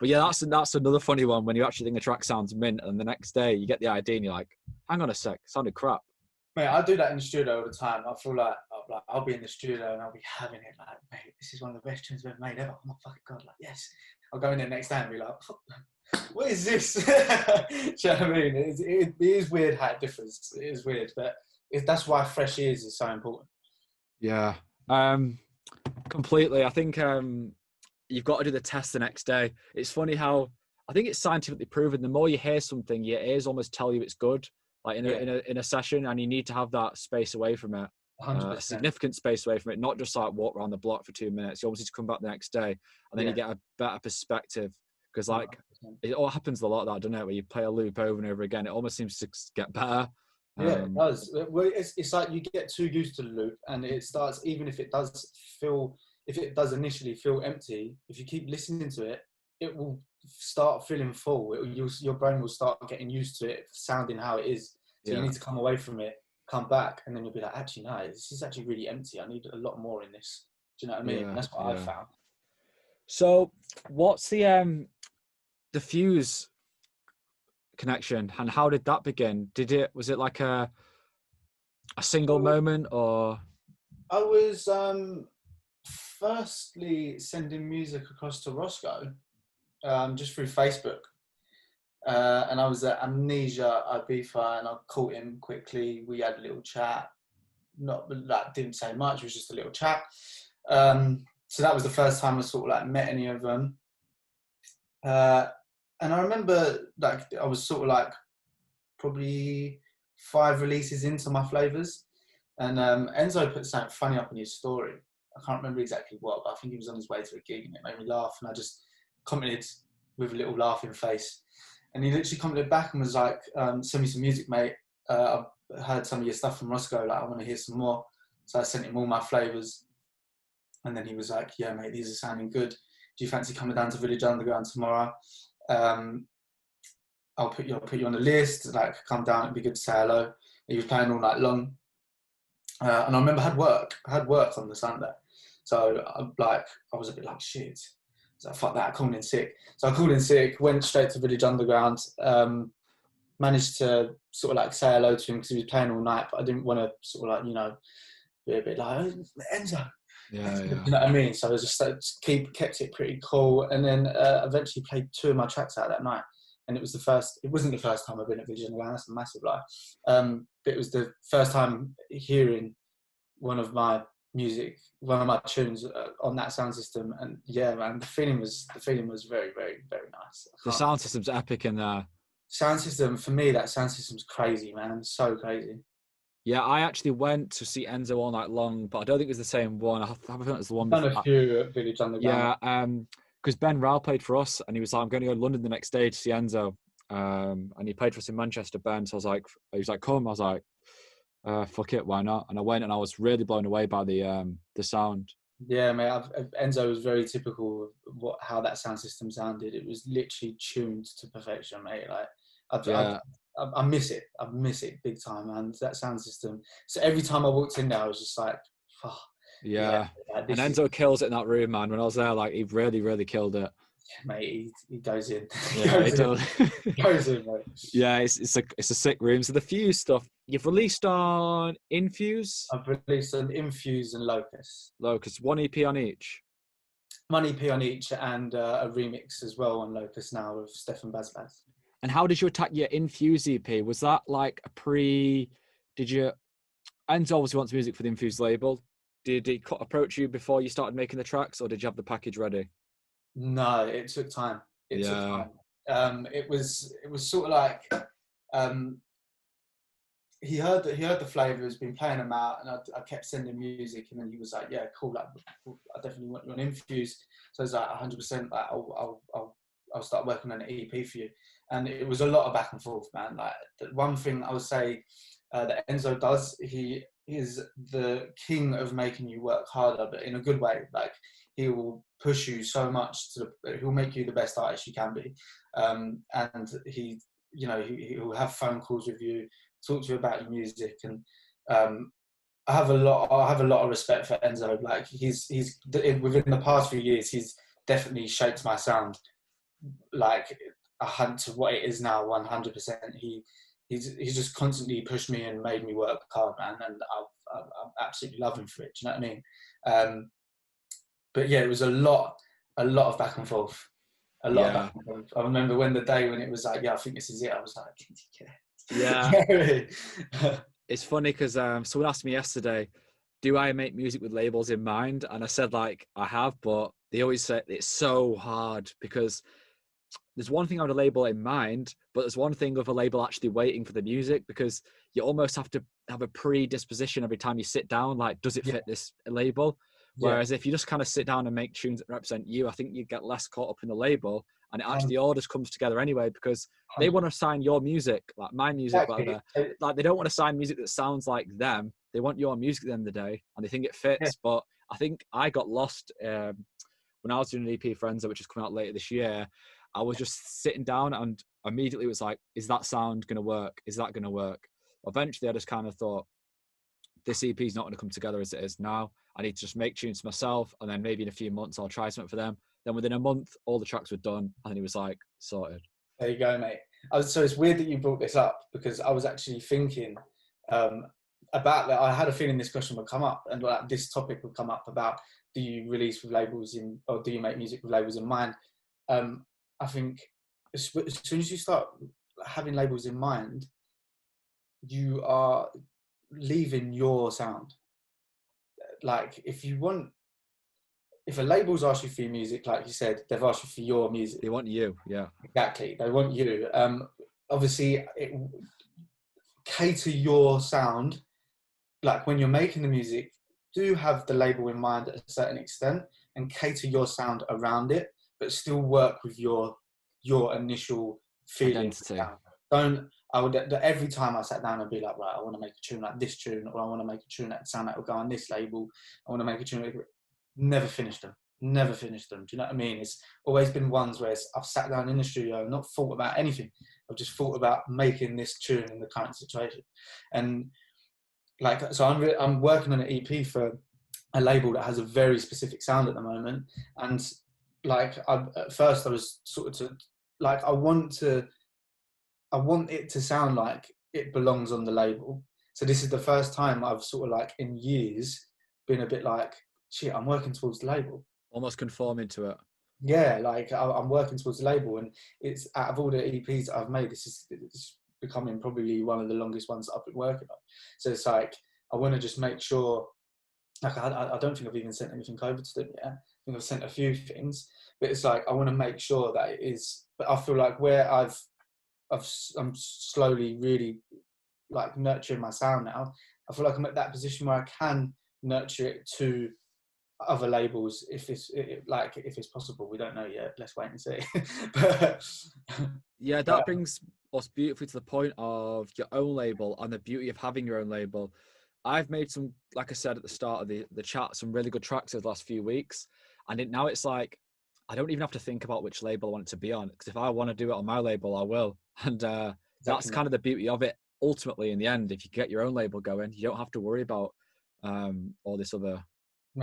but yeah, that's another funny one when you actually think the track sounds mint, and the next day you get the idea and you're like, hang on a sec, it sounded crap. Mate, I do that in the studio all the time. I feel like I'll be in the studio and I'll be having it like, mate, this is one of the best tunes we've ever made ever. Oh my fucking god, like yes. I'll go in there next day and be like, what is this? Do you know what I mean? It is weird how it differs. It is weird, but that's why fresh ears is so important. Yeah, completely. I think you've got to do the test the next day. It's funny how I think it's scientifically proven. The more you hear something, your ears almost tell you it's good. Like in a session, and you need to have that space away from it, 100%. a significant space away from it, not just like walk around the block for 2 minutes. You almost need to come back the next day, and then you get a better perspective. Because like 100%. It all happens a lot, that, doesn't it? Where you play a loop over and over again, it almost seems to get better. Yeah, it does. Well, it's like you get too used to the loop, and it starts, even if it does initially feel empty, if you keep listening to it, it will start feeling full. Your brain will start getting used to it sounding how it is. So you need to come away from it, come back, and then you'll be like, actually, no, this is actually really empty. I need a lot more in this. Do you know what I mean? And that's what I've found. So what's the fuse connection, and how did that begin? Was it like a single moment, or? I was firstly sending music across to Roscoe just through Facebook, and I was at Amnesia Ibiza, and I caught him quickly. We had a little chat, not like didn't say much, it was just a little chat. So that was the first time I sort of like met any of them. And I remember like I was sort of like probably 5 releases into my flavors, and Enzo put something funny up in his story. I can't remember exactly what, but I think he was on his way to a gig and it made me laugh, and I just commented with a little laughing face. And he literally commented back and was like, send me some music, mate. I've heard some of your stuff from Roscoe, like I want to hear some more. So I sent him all my flavors, and then he was like, yeah, mate, these are sounding good. Do you fancy coming down to Village Underground tomorrow? I'll put you on the list. Like, come down, it'd be good to say hello. He was playing all night long, and I remember I had work on the Sunday, so I was a bit like shit. So fuck that, I called in sick. So I called in sick, went straight to Village Underground, managed to sort of like say hello to him because he was playing all night, but I didn't want to sort of like, be a bit like, oh, Enzo. Yeah. You know what I mean? So I was just kept it pretty cool, and then eventually played 2 of my tracks out that night. And it wasn't the first time I've been at Village Underground, that's a massive lie. But it was the first time hearing one of my tunes on that sound system. And yeah, man, the feeling was very, very, very nice. The sound system's epic in there. Sound system, for me, that sound system's crazy, man. So crazy. Yeah, I actually went to see Enzo all night long, but I don't think it was the same one. I have a feeling it was the one before. before. Done a few at Village Underground. Yeah, because Ben Rao played for us, and he was like, I'm going to go to London the next day to see Enzo. And he played for us in Manchester, Ben. So he was like, come. I was like, fuck it, why not? And I went, and I was really blown away by the sound. Yeah, mate. Enzo was very typical of how that sound system sounded. It was literally tuned to perfection, mate. Like, I miss it. I miss it big time, man. That sound system. So every time I walked in there, I was just like, oh, yeah. And Enzo kills it in that room, man. When I was there, like, he really, really killed it. Yeah, mate, he goes in. Yeah, he does. Goes in, mate. Yeah, it's a sick room. So the Fuse stuff you've released on Infuse. I've released on Infuse and Locust. 1 EP on each. 1 EP on each, and a remix as well on Locust now with Stefan Bazbaz. And how did you attack your Infuse EP? Was that like Enzo obviously wants music for the Infuse label. Did he approach you before you started making the tracks, or did you have the package ready? No, it took time. It took time. It was sort of like he heard the flavors, been playing them out, and I kept sending music, and then he was like, yeah, cool, like I definitely want you on Infuse. So I was like 100%, like I'll start working on an EP for you. And it was a lot of back and forth, man. Like, the one thing I would say that Enzo does, he is the king of making you work harder, but in a good way. Like, he will push you so much he'll make you the best artist you can be. And he'll have phone calls with you, talk to you about your music. And I have a lot of respect for Enzo. Like, he's within the past few years, he's definitely shaped my sound, like, to what it is now, 100%. He's just constantly pushed me and made me work hard, man, and I absolutely love him for it. Do you know what I mean? But yeah, it was a lot of back and forth. A lot of back and forth. I remember the day when it was like, yeah, I think this is it. I was like, yeah. It's funny because someone asked me yesterday, do I make music with labels in mind? And I said, like, I have, but they always say it's so hard because there's one thing I would a label in mind, but there's one thing of a label actually waiting for the music, because you almost have to have a predisposition every time you sit down. Like, does it fit this label? Whereas if you just kind of sit down and make tunes that represent you, I think you get less caught up in the label, and it actually all just comes together anyway, because they want to sign your music, like my music, whatever. Like, they don't want to sign music that sounds like them. They want your music at the end of the day, and they think it fits. But I think I got lost when I was doing an EP for Enzo, which is coming out later this year. I was just sitting down and immediately was like, is that sound going to work? Is that going to work? Eventually, I just kind of thought, this EP is not going to come together as it is now. I need to just make tunes myself, and then maybe in a few months I'll try something for them. Then within a month, all the tracks were done, and he was like, sorted. There you go, mate. So it's weird that you brought this up, because I was actually thinking about that. I had a feeling this question would come up, and like this topic would come up about, do you release with labels in, or do you make music with labels in mind? I think as soon as you start having labels in mind, you are leaving your sound. Like, if a label's asked you for your music, like you said, they've asked you for your music. They want you, yeah. Exactly, they want you. Obviously, cater your sound. Like, when you're making the music, do have the label in mind at a certain extent, and cater your sound around it, but still work with your initial feeling. Every time I sat down and be like, right, I want to make a tune like this tune, or I want to make a tune that sound that will go on this label. I want to make a tune. Never finished them. Do you know what I mean? It's always been ones where I've sat down in the studio and not thought about anything. I've just thought about making this tune in the current situation. And like, so I'm working on an EP for a label that has a very specific sound at the moment. And like, at first I was sort of like, I want it to sound like it belongs on the label. So this is the first time I've sort of like in years been a bit like, shit, I'm working towards the label. Almost conforming to it. Yeah, like I'm working towards the label, and it's, out of all the EPs that I've made, it's becoming probably one of the longest ones that I've been working on. So it's like, I want to just make sure, like, I don't think I've even sent anything over to them yet. I think I've sent a few things, but it's like, I want to make sure that it is, but I feel like where I'm slowly really like nurturing my sound now, I feel like I'm at that position where I can nurture it to other labels if it's possible. We don't know yet, let's wait and see. But yeah, that brings us beautifully to the point of your own label and the beauty of having your own label. I've made some, like I said at the start of the chat, some really good tracks over the last few weeks, and now it's like I don't even have to think about which label I want it to be on, because if I want to do it on my label, I will. And that's kind of the beauty of it. Ultimately, in the end, if you get your own label going, you don't have to worry about all this other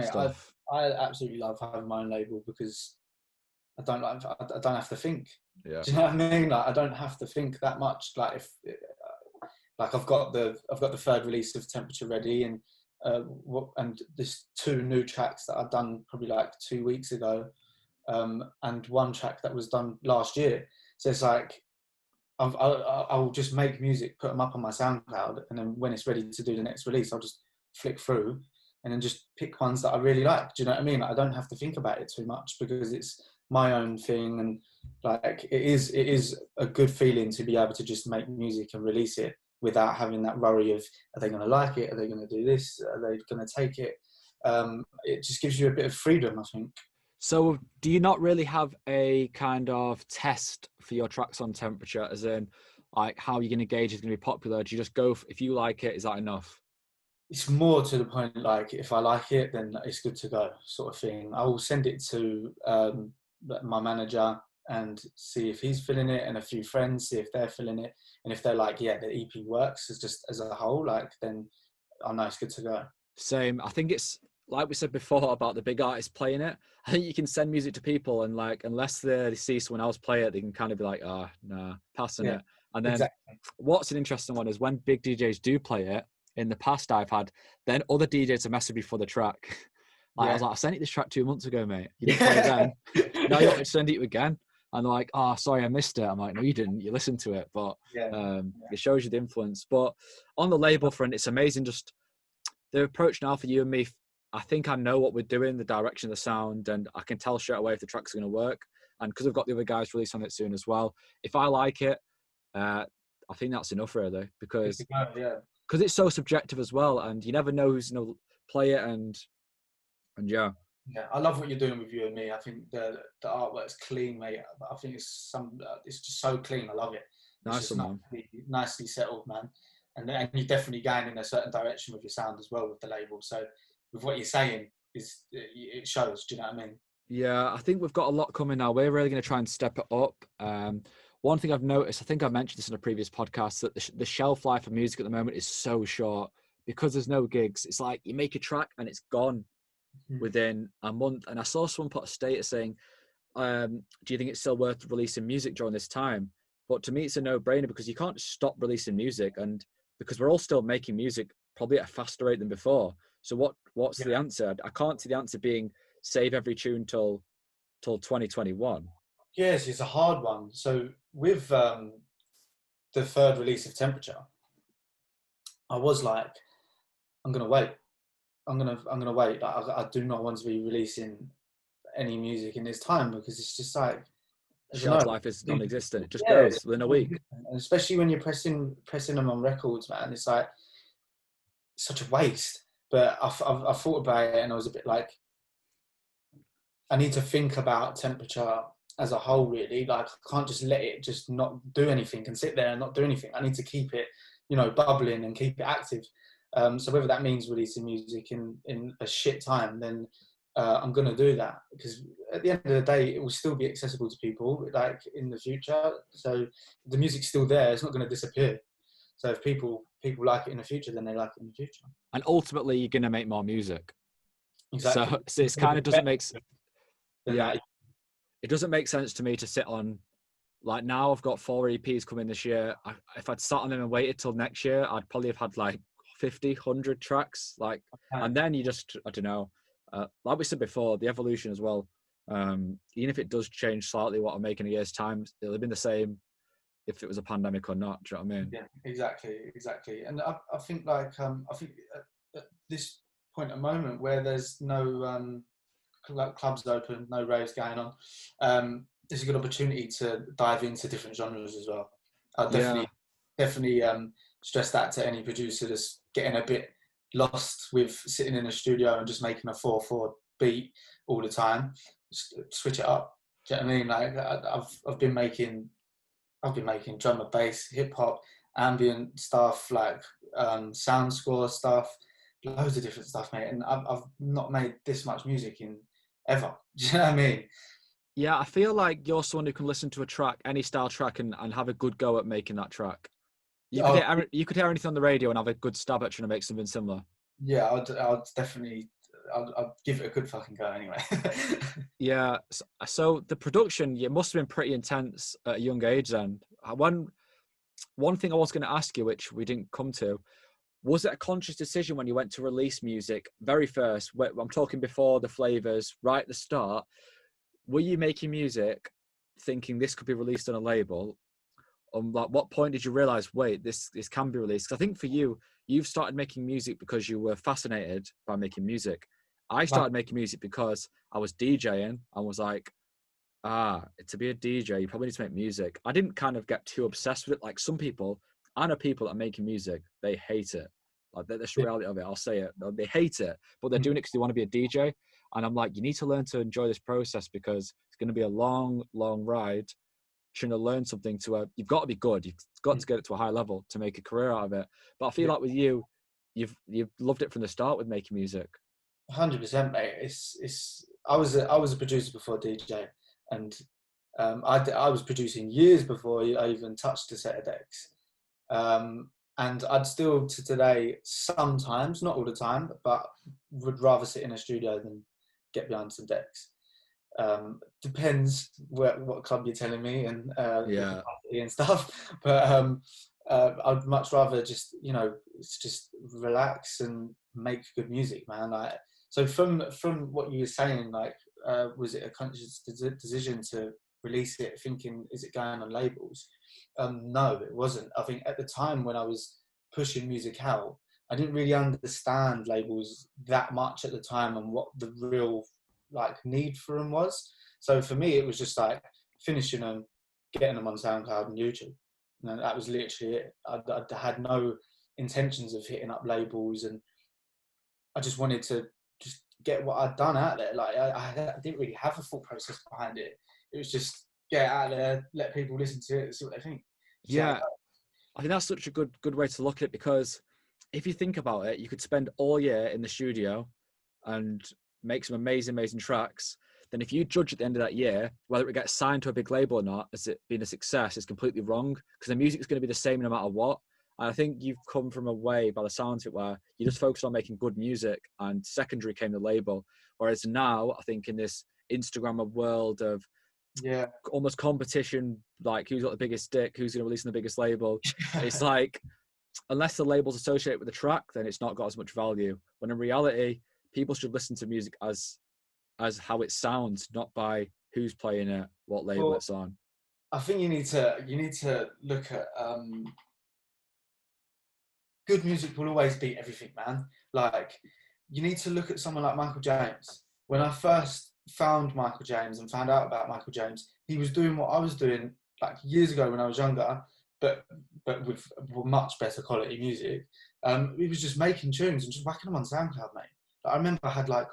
stuff. I absolutely love having my own label, because I don't have to think. Yeah. Do you know what I mean? Like, I don't have to think that much. Like, if like I've got the third release of Temperature ready, and there's 2 new tracks that I've done probably like 2 weeks ago, and 1 track that was done last year. So it's like, I'll just make music, put them up on my SoundCloud, and then when it's ready to do the next release, I'll just flick through and then just pick ones that I really like. Do you know what I mean? Like, I don't have to think about it too much, because it's my own thing, and like, it is a good feeling to be able to just make music and release it without having that worry of, are they going to like it? Are they going to do this? Are they going to take it? It just gives you a bit of freedom, I think. So do you not really have a kind of test for your tracks on Temperature, as in like how you're going to gauge it's going to be popular? Do you just go, if you like it, is that enough? It's more to the point, like, if I like it, then it's good to go, sort of thing. I will send it to my manager and see if he's feeling it, and a few friends, see if they're feeling it. And if they're like, yeah, the EP works as a whole, like, then I know it's good to go. Same. I think it's, like we said before about the big artists playing it, I think you can send music to people, and like, unless they see someone else play it, they can kind of be like, nah, passing it. And then what's an interesting one is when big DJs do play it, in the past I've had, then other DJs have messaged me for the track. Like, I was like, I sent you this track 2 months ago, mate. You didn't play it then. Now you want me to send it to you again? And they're like, oh, sorry, I missed it. I'm like, no, you didn't. You listened to it. But it shows you the influence. But on the label front, it's amazing just the approach now for you and me. I think I know what we're doing, the direction of the sound, and I can tell straight away if the track's going to work. And because I've got the other guys release on it soon as well, if I like it, I think that's enough really, because it's so subjective as well, and you never know who's going to play it. And yeah, I love what you're doing with You and Me. I think the artwork's clean, mate. I think it's just so clean. I love it. It's nice, man. Nicely settled, man. And you're definitely going in a certain direction with your sound as well with the label. So with what you're saying, it shows. Do you know what I mean? Yeah, I think we've got a lot coming now. We're really going to try and step it up. One thing I've noticed, I think I mentioned this in a previous podcast, that the shelf life of music at the moment is so short because there's no gigs. It's like you make a track and it's gone within a month. And I saw someone put a status saying, do you think it's still worth releasing music during this time? But to me, it's a no-brainer because you can't stop releasing music, and because we're all still making music probably at a faster rate than before. So what's the answer? I can't see the answer being save every tune till 2021. Yes, it's a hard one. So with the third release of Temperature, I was like, I'm gonna wait. I'm gonna wait. Like, I do not want to be releasing any music in this time because it's just like shelf life is non-existent. It just goes within a week. And especially when you're pressing them on records, man, it's like such a waste. But I thought about it and I was a bit like, I need to think about Temperature as a whole, really. Like, I can't just let it just not do anything and sit there and not do anything. I need to keep it, bubbling and keep it active. So whether that means releasing music in a shit time, then I'm going to do that, because at the end of the day, it will still be accessible to people, like, in the future. So the music's still there. It's not going to disappear. So if people like it in the future, then they like it in the future. And ultimately, you're going to make more music. Exactly. So it kind of doesn't make that. It doesn't make sense to me to sit on, like, now I've got 4 EPs coming this year. If I'd sat on them and waited till next year, I'd probably have had like 50, 100 tracks. Like, and then you just, I don't know, like we said before, the evolution as well. Even if it does change slightly what I make in a year's time, it'll have been the same if it was a pandemic or not. Do you know what I mean? Yeah, exactly. And I think like, I think at this point at the moment where there's no clubs open, no raves going on, it's a good opportunity to dive into different genres as well. I'll definitely stress that to any producer that's getting a bit lost with sitting in a studio and just making a 4/4 beat all the time. Just switch it up. Do you know what I mean? Like, I've been making drum and bass, hip hop, ambient stuff, like sound score stuff, loads of different stuff, mate. And I've not made this much music in ever. Do you know what I mean? Yeah, I feel like you're someone who can listen to a track, any style track, and have a good go at making that track. You could hear anything on the radio and have a good stab at trying to make something similar. Yeah, I'd definitely, I'd give it a good fucking go anyway. Yeah, so the production, you must have been pretty intense at a young age then. One thing I was going to ask you, which we didn't come to, was it a conscious decision when you went to release music very first? I'm talking before the flavors, right at the start. Were you making music thinking this could be released on a label? Like, what point did you realize, wait, this can be released? 'Cause I think for you, you've started making music because you were fascinated by making music. I started making music because I was DJing and was like, to be a DJ, you probably need to make music. I didn't kind of get too obsessed with it. Like some people, I know people that are making music, they hate it. Like, that's the reality of it. I'll say it. They hate it, but they're doing it because they want to be a DJ. And I'm like, you need to learn to enjoy this process because it's going to be a long, long ride. Trying to learn something you've got to be good. You've got to get it to a high level to make a career out of it. But I feel like with you, you've loved it from the start with making music. 100%, mate. I was a producer before DJ, and I was producing years before I even touched a set of decks. And I'd still to today sometimes, not all the time, but would rather sit in a studio than get behind some decks. Depends what club you're telling me and and stuff, but I'd much rather just relax and make good music, man. Like, so from what you were saying, like, was it a conscious decision to release it thinking, is it going on labels? No, it wasn't. I think at the time when I was pushing music out, I didn't really understand labels that much at the time and what the real like need for them was. So for me, it was just like finishing them, getting them on SoundCloud and YouTube. And that was literally it. I had no intentions of hitting up labels, and I just wanted to just get what I'd done out there. Like I didn't really have a thought process behind it. It was just get out there, let people listen to it, see what they think. Yeah, I think that's such a good way to look at it, because if you think about it, you could spend all year in the studio and make some amazing tracks. Then if you judge at the end of that year whether it gets signed to a big label or not as it being a success, is completely wrong, because the music is going to be the same no matter what. And I think you've come from a way, by the sounds of it, where you just focused on making good music and secondary came the label. Whereas now, I think in this Instagram world of almost competition, like who's got the biggest stick, who's going to release on the biggest label, it's like, unless the label's associated with the track, then it's not got as much value. When in reality, people should listen to music as how it sounds, not by who's playing it, what label it's on. I think you need to look at good music will always beat everything, man. Like, you need to look at someone like Michael James. When I first found Michael James and found out about Michael James, he was doing what I was doing like years ago when I was younger, but with much better quality music. He was just making tunes and just whacking them on SoundCloud, mate. Like, I remember I had like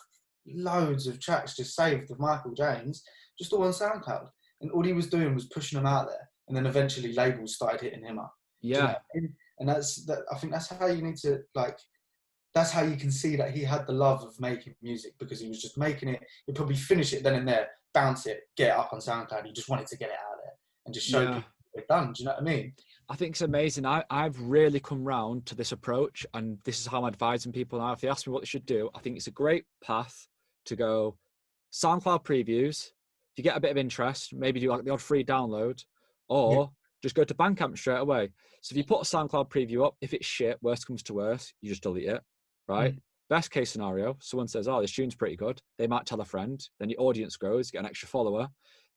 loads of tracks just saved of Michael James, just all on SoundCloud. And all he was doing was pushing them out there. And then eventually labels started hitting him up. Yeah. Do you know what I mean? And I think that's how you need to, like, that's how you can see that he had the love of making music, because he was just making it. He'd probably finish it then and there, bounce it, get it up on SoundCloud. He just wanted to get it out there and just show people what they've done. Do you know what I mean? I think it's amazing. I've really come round to this approach, and this is how I'm advising people now. If they ask me what they should do, I think it's a great path to go SoundCloud previews. If you get a bit of interest, maybe do like the odd free download, or just go to Bandcamp straight away. So if you put a SoundCloud preview up, if it's shit, worst comes to worst, you just delete it, right? Best case scenario, someone says, oh, this tune's pretty good. They might tell a friend. Then your audience grows, you get an extra follower.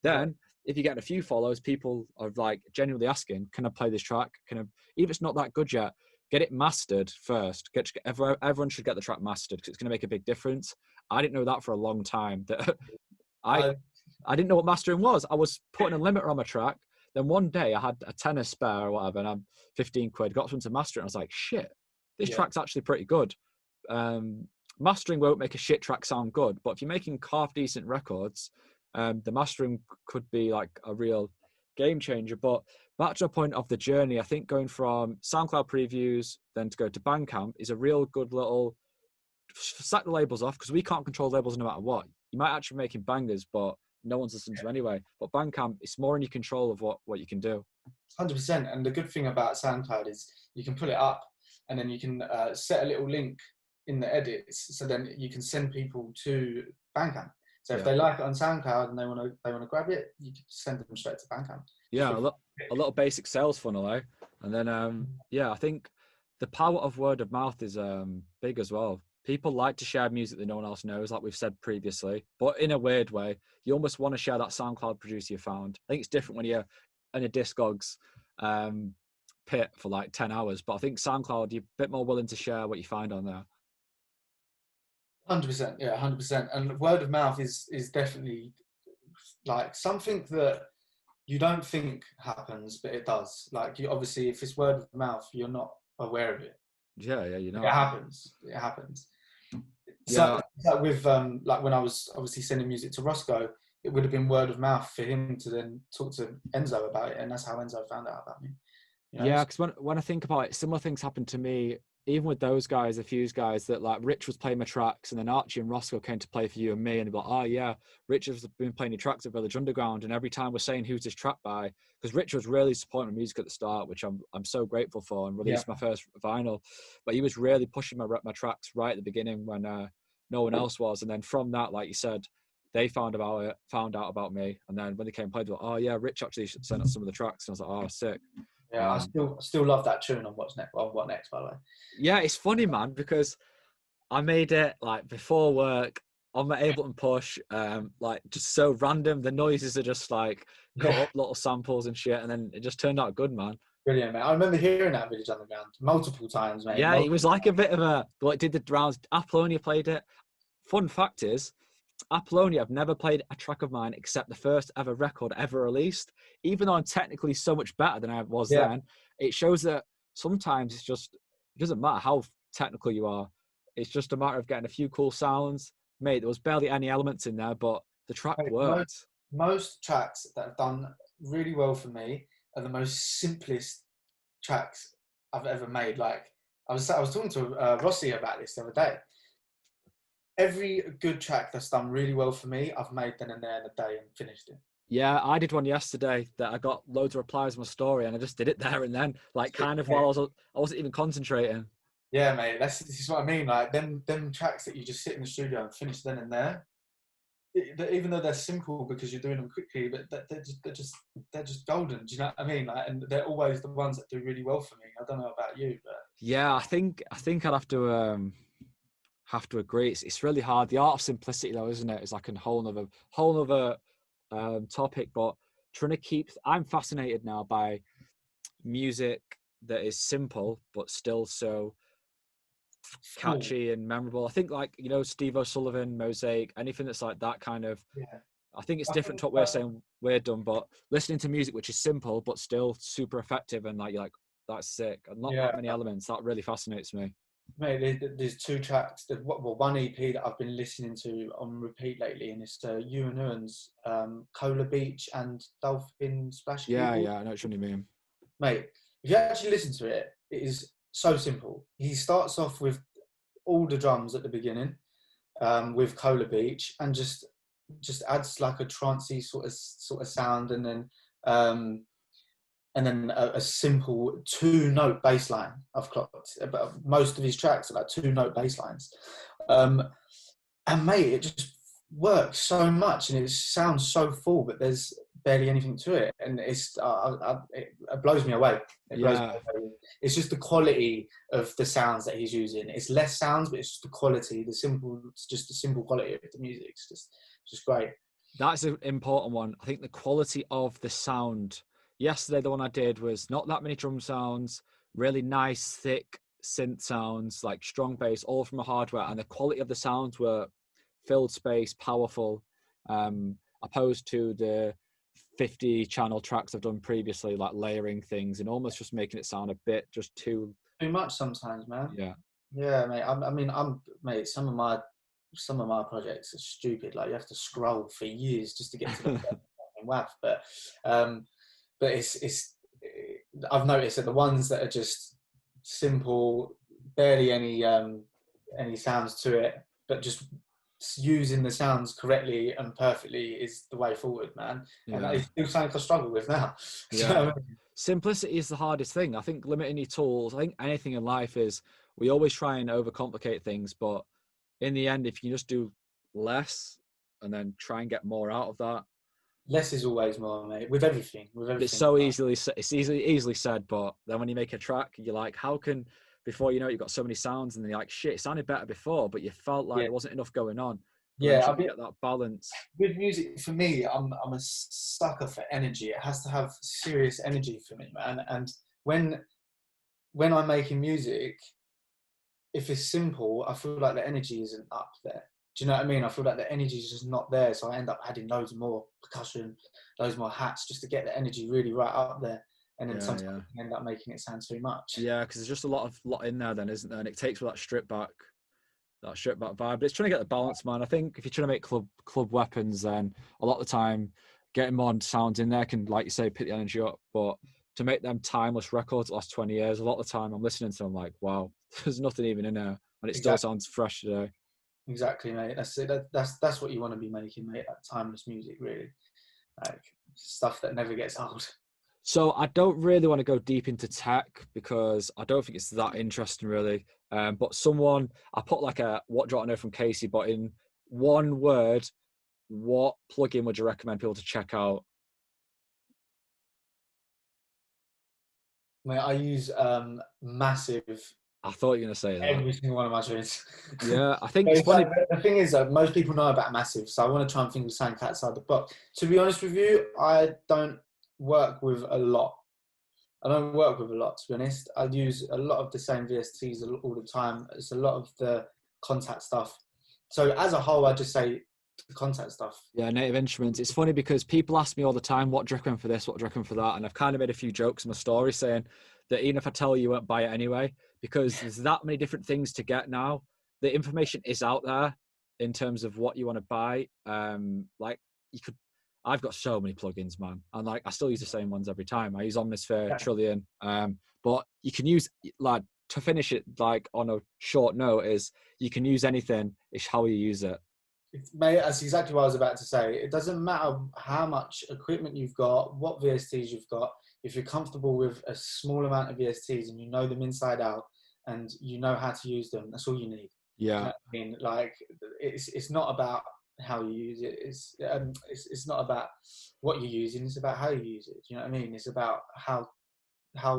Then if you get a few follows, people are like genuinely asking, can I play this track? Can I, even if it's not that good yet, get it mastered first. Everyone should get the track mastered, because it's going to make a big difference. I didn't know that for a long time. That I didn't know what mastering was. I was putting a limiter on my track. Then one day I had a tenner spare or whatever, and I'm 15 quid, got someone to master it. And I was like, shit, this track's actually pretty good. Mastering won't make a shit track sound good, but if you're making half decent records, the mastering could be like a real game changer. But back to the point of the journey, I think going from SoundCloud previews then to go to Bandcamp is a real good little sack the labels off, because we can't control labels no matter what. You might actually be making bangers, but no one's listening to anyway. But Bandcamp, it's more in your control of what you can do. 100%. And the good thing about SoundCloud is you can put it up, and then you can set a little link in the edits, so then you can send people to Bandcamp. So if they like it on SoundCloud and they want to grab it, you can send them straight to Bandcamp. Yeah, a little basic sales funnel, eh? And then I think the power of word of mouth is big as well. People like to share music that no one else knows, like we've said previously, but in a weird way. You almost want to share that SoundCloud producer you found. I think it's different when you're in a Discogs pit for like 10 hours, but I think SoundCloud, you're a bit more willing to share what you find on there. 100%, yeah, 100%. And word of mouth is definitely like something that you don't think happens, but it does. Like, you obviously, if it's word of mouth, you're not aware of it. Yeah, you know. It happens. So like with like when I was obviously sending music to Roscoe, it would have been word of mouth for him to then talk to Enzo about it, and that's how Enzo found out about me. You know? Yeah, because when I think about it, similar things happened to me, even with those guys, a few guys that like Rich was playing my tracks, and then Archie and Roscoe came to play for you and me, and they're like, oh yeah, Rich has been playing your tracks at Village Underground, and every time we're saying who's this track by, because Rich was really supporting my music at the start, which I'm so grateful for, and released my first vinyl, but he was really pushing my tracks right at the beginning when no one else was, and then from that, like you said, they found out about me, and then when they came and played, they were like, oh yeah, Rich actually sent us some of the tracks, and I was like, oh sick. Yeah, I still love that tune on What Next, by the way. Yeah, it's funny, man, because I made it like before work on my Ableton push, like just so random. The noises are just like cut up little samples and shit, and then it just turned out good, man. Brilliant, mate. I remember hearing that Village Underground multiple times, mate. Yeah, it was like a bit of a, like, did the drowns. Apollonia played it. Fun fact is, Apollonia, I've never played a track of mine except the first ever record ever released. Even though I'm technically so much better than I was then, it shows that sometimes it's just, it doesn't matter how technical you are. It's just a matter of getting a few cool sounds. Mate, there was barely any elements in there, but the track worked. Most tracks that have done really well for me are the most simplest tracks I've ever made. Like, I was talking to Rossi about this the other day. Every good track that's done really well for me, I've made then and there in a day and finished it. Yeah, I did one yesterday that I got loads of replies on my story, and I just did it there and then, like kind of while I wasn't even concentrating. Yeah, mate, this is what I mean. Like them tracks that you just sit in the studio and finish then and there. Even though they're simple because you're doing them quickly, but they're just golden. Do you know what I mean? Like, and they're always the ones that do really well for me. I don't know about you, but yeah, I think I'd have to agree. It's really hard. The art of simplicity, though, isn't it? It's like a whole other topic. But trying to keep, I'm fascinated now by music that is simple but still so catchy and memorable. I think, like, you know, Steve O'Sullivan, Mosaic, anything that's like that kind of. Yeah. I think it's different to what we're saying we're done, but listening to music which is simple but still super effective and like you're like, that's sick. And not that many elements. That really fascinates me. Mate, there's two tracks. Well, one EP that I've been listening to on repeat lately, and it's Ewan Ewan's Cola Beach and Dolphin Splash. Yeah, I know what you mean. Mate, if you actually listen to it, it is so simple. He starts off with all the drums at the beginning, with Cola Beach, and just adds like a trancey sort of sound, and then a simple 2-note bass line. I've clocked, but most of his tracks are like 2-note bass lines. And mate, it just works so much, and it sounds so full, but there's barely anything to it, and it blows me away. It's just the quality of the sounds that he's using. It's less sounds, but it's just the quality, the simple quality of the music. It's just great. That's an important one. I think the quality of the sound. Yesterday, the one I did was not that many drum sounds, really nice, thick synth sounds, like strong bass, all from a hardware. And the quality of the sounds were filled space, powerful, opposed to the 50 channel tracks I've done previously, like layering things and almost just making it sound a bit just too much sometimes, man. Yeah, mate. Mate, some of my projects are stupid. Like, you have to scroll for years just to get to the WAV. But I've noticed that the ones that are just simple, barely any sounds to it, but just using the sounds correctly and perfectly is the way forward, man. And that is still something I struggle with now. Yeah. Simplicity is the hardest thing. I think limiting your tools, I think anything in life is, we always try and overcomplicate things, but in the end, if you just do less and then try and get more out of that. Less is always more, mate. With everything. It's so easily said, but then when you make a track, you're like, how can, before you know it, you've got so many sounds, and then you're like, shit, it sounded better before, but you felt like there wasn't enough going on. Yeah, I get that balance. With music, for me, I'm a sucker for energy. It has to have serious energy for me, man. And when I'm making music, if it's simple, I feel like the energy isn't up there. Do you know what I mean? I feel like the energy is just not there, so I end up adding loads more percussion, loads more hats, just to get the energy really right up there. And then sometimes you end up making it sound too much. Yeah, because there's just a lot in there then, isn't there? And it takes that strip back vibe. But it's trying to get the balance, man. I think if you're trying to make club weapons, then a lot of the time getting more sounds in there can, like you say, pick the energy up. But to make them timeless records the last 20 years, a lot of the time I'm listening to them like, wow, there's nothing even in there, and it still sounds fresh today. Exactly, mate. That's it. That's what you want to be making, mate. Like timeless music, really, like stuff that never gets old. So I don't really want to go deep into tech because I don't think it's that interesting, really. But I put like a what do you want to know from Casey, but in one word, what plugin would you recommend people to check out? Mate, I use Massive I thought you were gonna say that. Every single one of my tunes. Yeah, I think it's funny. Like, the thing is that most people know about Massive, so I want to try and think of something outside the box. To be honest with you, I don't work with a lot. To be honest. I use a lot of the same VSTs all the time. It's a lot of the contact stuff. So as a whole, I just say the contact stuff. Yeah, Native Instruments. It's funny because people ask me all the time, what do you reckon for this? What do you reckon for that? And I've kind of made a few jokes in my story saying that even if I tell you, you won't buy it anyway, because there's that many different things to get now. The information is out there in terms of what you want to buy. Like I've got so many plugins, man. And like, I still use the same ones every time. I use Omnisphere, Trillion. But you can use, like, to finish it, like on a short note, is you can use anything. It's how you use it. Mate, that's exactly what I was about to say. It doesn't matter how much equipment you've got, what VSTs you've got. If you're comfortable with a small amount of VSTs and you know them inside out and you know how to use them, that's all you need. Yeah. You know what I mean? Like, it's not about how you use it. It's not about what you're using. It's about how you use it. Do you know what I mean? It's about how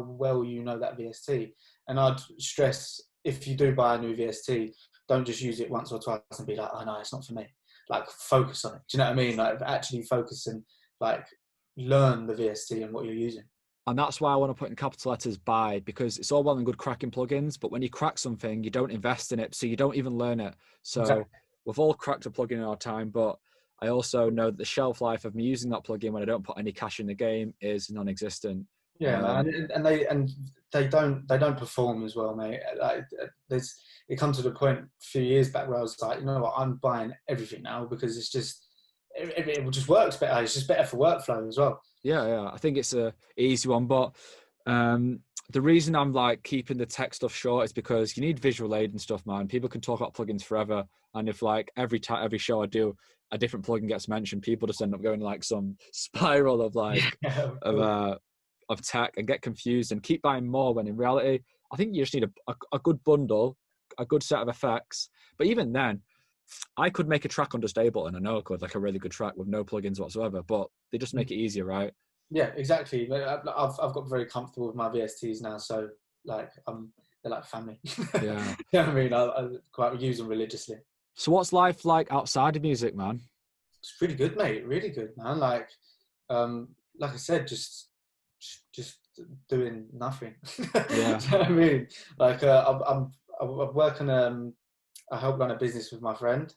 well you know that VST. And I'd stress, if you do buy a new VST, don't just use it once or twice and be like, oh no, it's not for me. Like, focus on it. Do you know what I mean? Like, actually focus and like learn the VST and what you're using. And that's why I want to put in capital letters buy, because it's all well and good cracking plugins, but when you crack something, you don't invest in it, so you don't even learn it. So exactly. We've all cracked a plugin in our time, but I also know that the shelf life of me using that plugin when I don't put any cash in the game is non-existent. Yeah, man, and they don't perform as well, mate. Like, it comes to the point a few years back where I was like, you know what, I'm buying everything now because it's just it just works better. It's just better for workflow as well. Yeah, I think it's a easy one, but the reason I'm like keeping the tech stuff short is because you need visual aid and stuff, man. People can talk about plugins forever, and if like every show I do, a different plugin gets mentioned, people just end up going like some spiral of like of tech and get confused and keep buying more, when in reality, I think you just need a good bundle, a good set of effects. But even then, I could make a track on just Ableton. I know I could, like a really good track with no plugins whatsoever, but they just make it easier, right? Yeah, exactly. I've got very comfortable with my VSTs now, so like they're like family. Yeah. You know what I mean? I quite use them religiously. So what's life like outside of music, man? It's really good, mate. Really good, man. Like I said, just doing nothing. Yeah. Do you know what I mean? Like I'm working. I help run a business with my friend,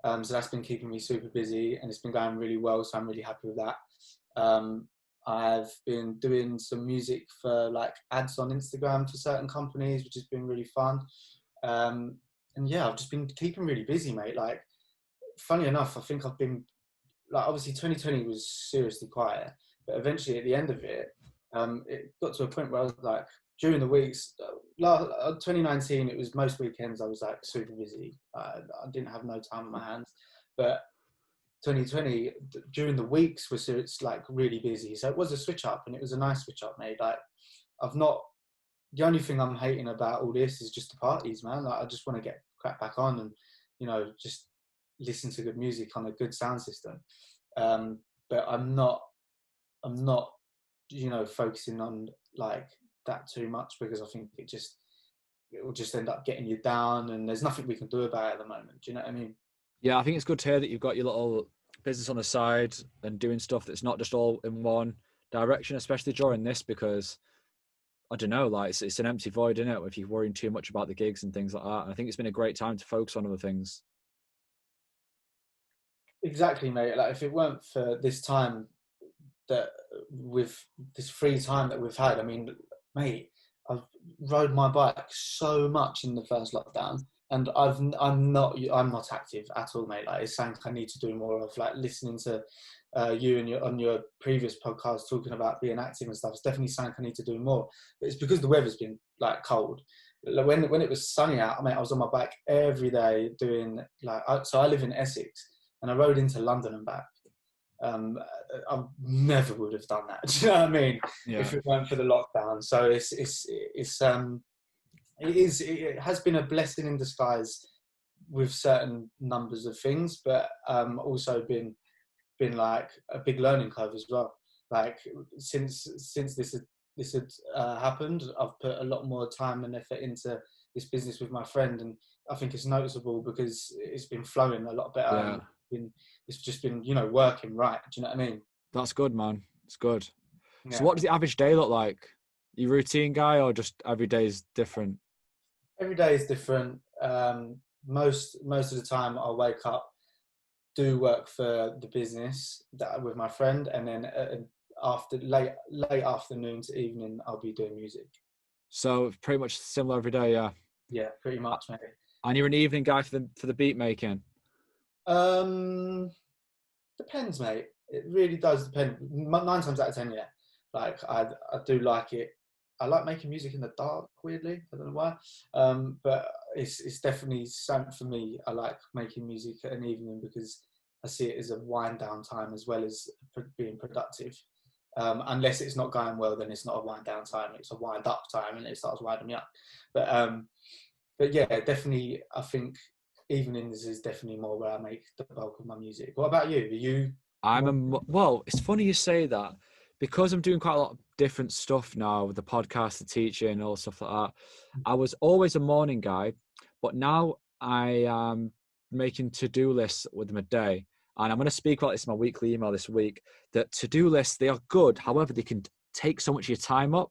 so that's been keeping me super busy, and it's been going really well. So I'm really happy with that. I've been doing some music for like ads on Instagram for certain companies, which has been really fun. And yeah, I've just been keeping really busy, mate. Like, funny enough, I think I've been like, obviously 2020 was seriously quiet, but eventually at the end of it, it got to a point where I was like, during the weeks, 2019, it was most weekends I was like super busy. I didn't have no time on my hands, but 2020 during the weeks was it's like really busy. So it was a switch up, and it was a nice switch up, mate. Like, the only thing I'm hating about all this is just the parties, man. Like, I just want to get crack back on and, you know, just listen to good music on a good sound system. But I'm not, you know, focusing on like that too much, because I think it will just end up getting you down, and there's nothing we can do about it at the moment. Do you know what I mean? Yeah, I think it's good to hear that you've got your little business on the side and doing stuff that's not just all in one direction, especially during this, because I don't know, like it's an empty void, isn't it? If you're worrying too much about the gigs and things like that. And I think it's been a great time to focus on other things. Exactly, mate. Like, if it weren't for this time, that with this free time that we've had, I mean, mate, I've rode my bike so much in the first lockdown, and I'm not active at all, mate. Like, it's something I need to do more of. Like, listening to you and on your previous podcast talking about being active and stuff, it's definitely something I need to do more. But it's because the weather's been like cold. Like, when it was sunny out, I mean, I was on my bike every day doing like, so I live in Essex, and I rode into London and back. I never would have done that. Do you know what I mean? Yeah. If it weren't for the lockdown. So it has been a blessing in disguise with certain numbers of things, but also been like a big learning curve as well. Like, since this had happened, I've put a lot more time and effort into this business with my friend, and I think it's noticeable because it's been flowing a lot better. Yeah. And it's just been, you know, working right. Do you know what I mean? That's good, man. It's good. Yeah. So what does the average day look like? You routine guy, or just every day is different? Every day is different. Most of the time I'll wake up, do work for the business with my friend, and then after late afternoon to evening I'll be doing music. So pretty much similar every day, yeah. Yeah, pretty much, mate. And you're an evening guy for the beat making? Depends, mate. It really does depend. 9 times out of 10, yeah. Like I do like it. I like making music in the dark. Weirdly, I don't know why. But it's definitely something for me. I like making music at an evening because I see it as a wind down time as well as being productive. Unless it's not going well, then it's not a wind down time. It's a wind up time, and it starts winding me up. But yeah, definitely. I think evenings is definitely more where I make the bulk of my music. What about you? Are you? Well, it's funny you say that, because I'm doing quite a lot of different stuff now with the podcast, the teaching, all stuff like that. I was always a morning guy, but now I am making to-do lists with them a day. And I'm going to speak about this in my weekly email this week, that to-do lists, they are good. However, they can take so much of your time up.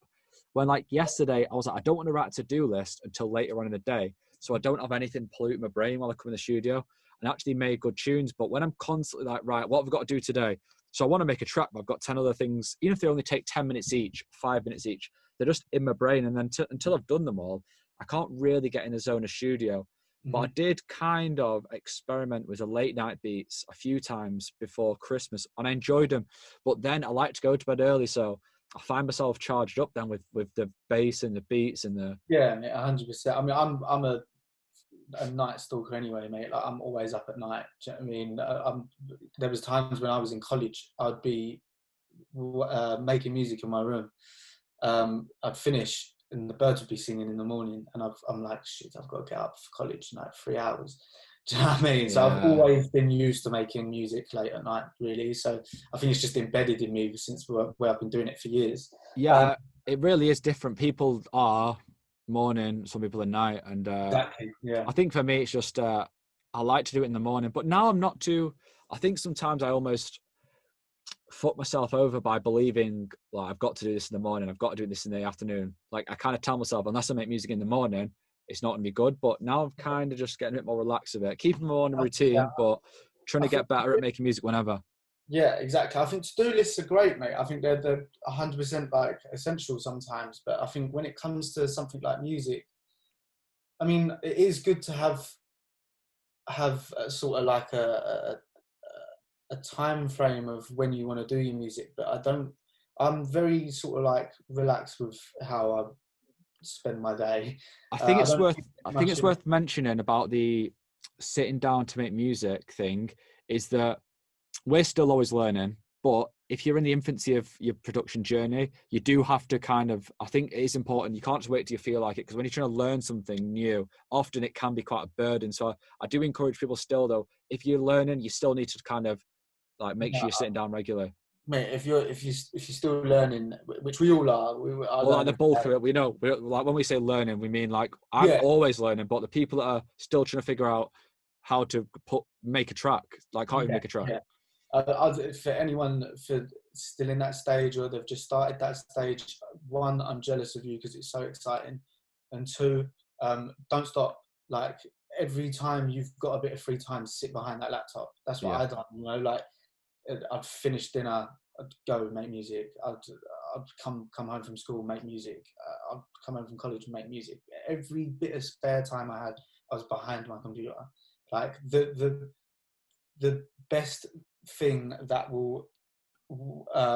When like yesterday, I was like, I don't want to write a to-do list until later on in the day, so I don't have anything polluting my brain while I come in the studio, and actually made good tunes. But when I'm constantly like, right, what have I got to do today? So I want to make a track, but I've got 10 other things, even if they only take 10 minutes each, 5 minutes each, they're just in my brain. And then until I've done them all, I can't really get in the zone of studio. But I did kind of experiment with the late night beats a few times before Christmas, and I enjoyed them. But then I like to go to bed early, so I find myself charged up then with the bass and the beats and the... Yeah, 100%. I mean, I'm a night stalker anyway, mate. Like I'm always up at night. Do you know what I mean? There was times when I was in college, I'd be making music in my room. I'd finish and the birds would be singing in the morning, and I'm like, shit, I've got to get up for college in like 3 hours. Do you know what I mean? Yeah. So I've always been used to making music late at night, really. So I think it's just embedded in me since where I've been doing it for years. Yeah, it really is different. People are morning, some people are night, and Exactly. Yeah. I think for me it's just I like to do it in the morning, but now I'm not too... I think sometimes I almost fuck myself over by believing, like, I've got to do this in the morning, I've got to do this in the afternoon. Like, I kind of tell myself, unless I make music in the morning, it's not going to be good. But now I'm kind of just getting a bit more relaxed with it, keeping my morning routine, but trying to get better at making music whenever. Yeah, exactly. I think to-do lists are great, mate. I think they're 100% like essential sometimes. But I think when it comes to something like music, I mean, it is good to have a sort of like a time frame of when you want to do your music. But I'm very sort of like relaxed with how I spend my day. I think it's I worth mentioning about the sitting down to make music thing, is that we're still always learning, but if you're in the infancy of your production journey, you do have to kind of... I think it is important. You can't just wait till you feel like it, because when you're trying to learn something new, often it can be quite a burden. So I do encourage people still, though, if you're learning, you still need to kind of like make sure you're sitting down regularly. Mate, if you're still learning, which we all are, well, like the bulk of it, we know. Like when we say learning, we mean like I'm always learning, but the people that are still trying to figure out how to make a track, like how to make a track. Yeah. For anyone for still in that stage, or they've just started that stage, one, I'm jealous of you because it's so exciting, and two, don't stop. Like every time you've got a bit of free time, sit behind that laptop. That's what I done. You know, like I'd finish dinner, I'd go make music. I'd come home from school, make music. I'd come home from college and make music. Every bit of spare time I had, I was behind my computer. Like the best thing that will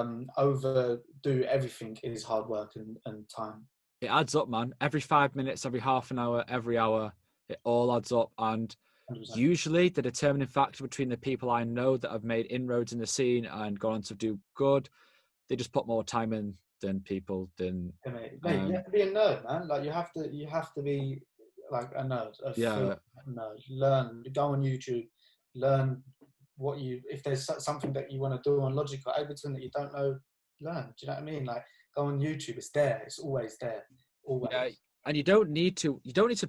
overdo everything is hard work and time. It adds up, man. Every 5 minutes, every half an hour, every hour, it all adds up. And 100%. Usually the determining factor between the people I know that have made inroads in the scene and gone on to do good, they just put more time in than people than... Mate, you have to be a nerd, man. Like you have to be like a nerd, nerd. Learn, go on YouTube, learn if there's something that you want to do on Logic or Ableton that you don't know, learn. Do you know what I mean? Like go on YouTube, it's there, it's always there. Always. Yeah, And you don't need to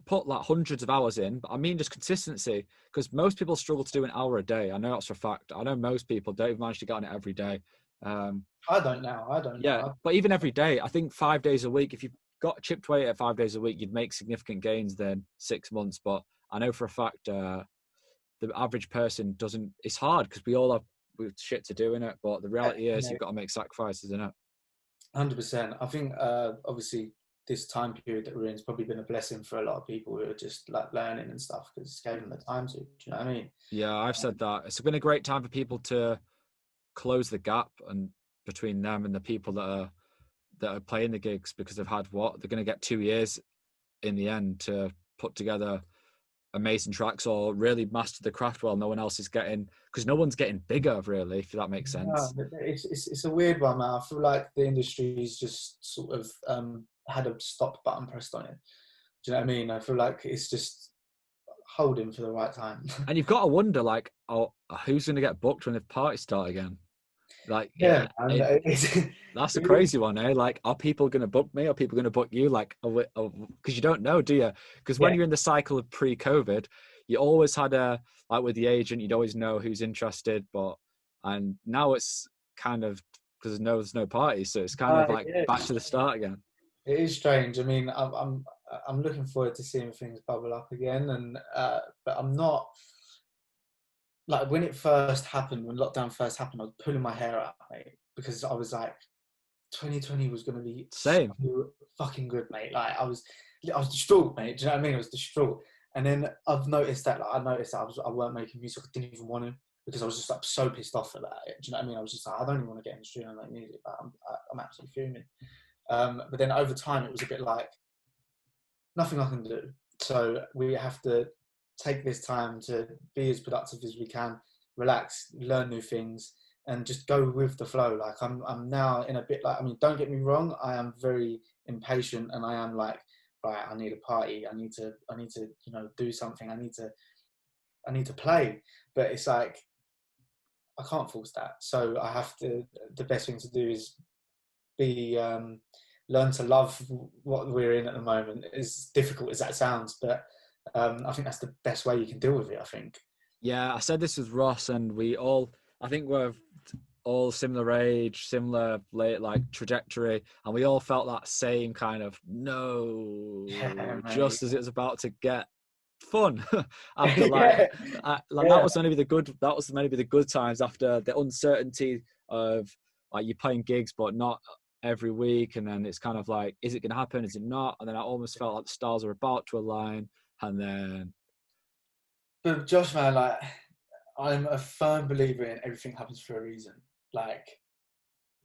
put like hundreds of hours in, but I mean just consistency, because most people struggle to do an hour a day. I know that's for a fact. I know most people don't even manage to get on it every day. I don't know. But even every day, I think 5 days a week, if you've got chipped away at 5 days a week, you'd make significant gains then 6 months. But I know for a fact the average person doesn't. It's hard because we all have shit to do in it. But the reality is you've got to make sacrifices in it. 100%. I think obviously this time period that we're in has probably been a blessing for a lot of people who are just like learning and stuff, because it's gave them the time to. Do you know what I mean? Yeah, I've said that. It's been a great time for people to close the gap and between them and the people that are playing the gigs, because they've had they're going to get 2 years in the end to put together amazing tracks or really master the craft while no one else is getting, because no one's getting bigger really, if that makes sense. No, it's a weird one, man. I feel like the industry's just sort of had a stop button pressed on it. Do you know what I mean? I feel like it's just holding for the right time. And you've got to wonder, like, who's going to get booked when the parties start again? Like, that's a crazy one, eh? Like, are people going to book me? Are people going to book you? Like, because you don't know, do you? Because when you're in the cycle of pre-COVID, you always had like with the agent, you'd always know who's interested. And now it's kind of, because there's no parties, so it's kind of like back to the start again. It is strange. I mean, I'm looking forward to seeing things bubble up again, and but I'm not. Like when it first happened, when lockdown first happened, I was pulling my hair out, mate, because I was like, 2020 was going to be so fucking good, mate. Like I was distraught, mate. Do you know what I mean? I was distraught. And then I've noticed that, I weren't making music. I didn't even want to, because I was just like so pissed off about it. Do you know what I mean? I was just like, I don't even want to get in the studio and make music. Like, I'm absolutely fuming. But then over time, it was a bit like, nothing I can do. So we have to take this time to be as productive as we can, relax, learn new things, and just go with the flow. Like I'm now in a bit like, I mean, don't get me wrong, I am very impatient, and I am like, right, I need a party, I need to, do something, I need to play. But it's like, I can't force that. So I have to, the best thing to do is learn to love what we're in at the moment, as difficult as that sounds, but I think that's the best way you can deal with it, I think. Yeah, I said this with Ross, and I think we're all similar age, similar like trajectory, and we all felt that same kind of just as it was about to get fun after that was maybe the good times after the uncertainty of like you're playing gigs but not every week, and then it's kind of like, is it going to happen, is it not? And then I almost felt like the stars are about to align, and then but Josh, man, like I'm a firm believer in everything happens for a reason. Like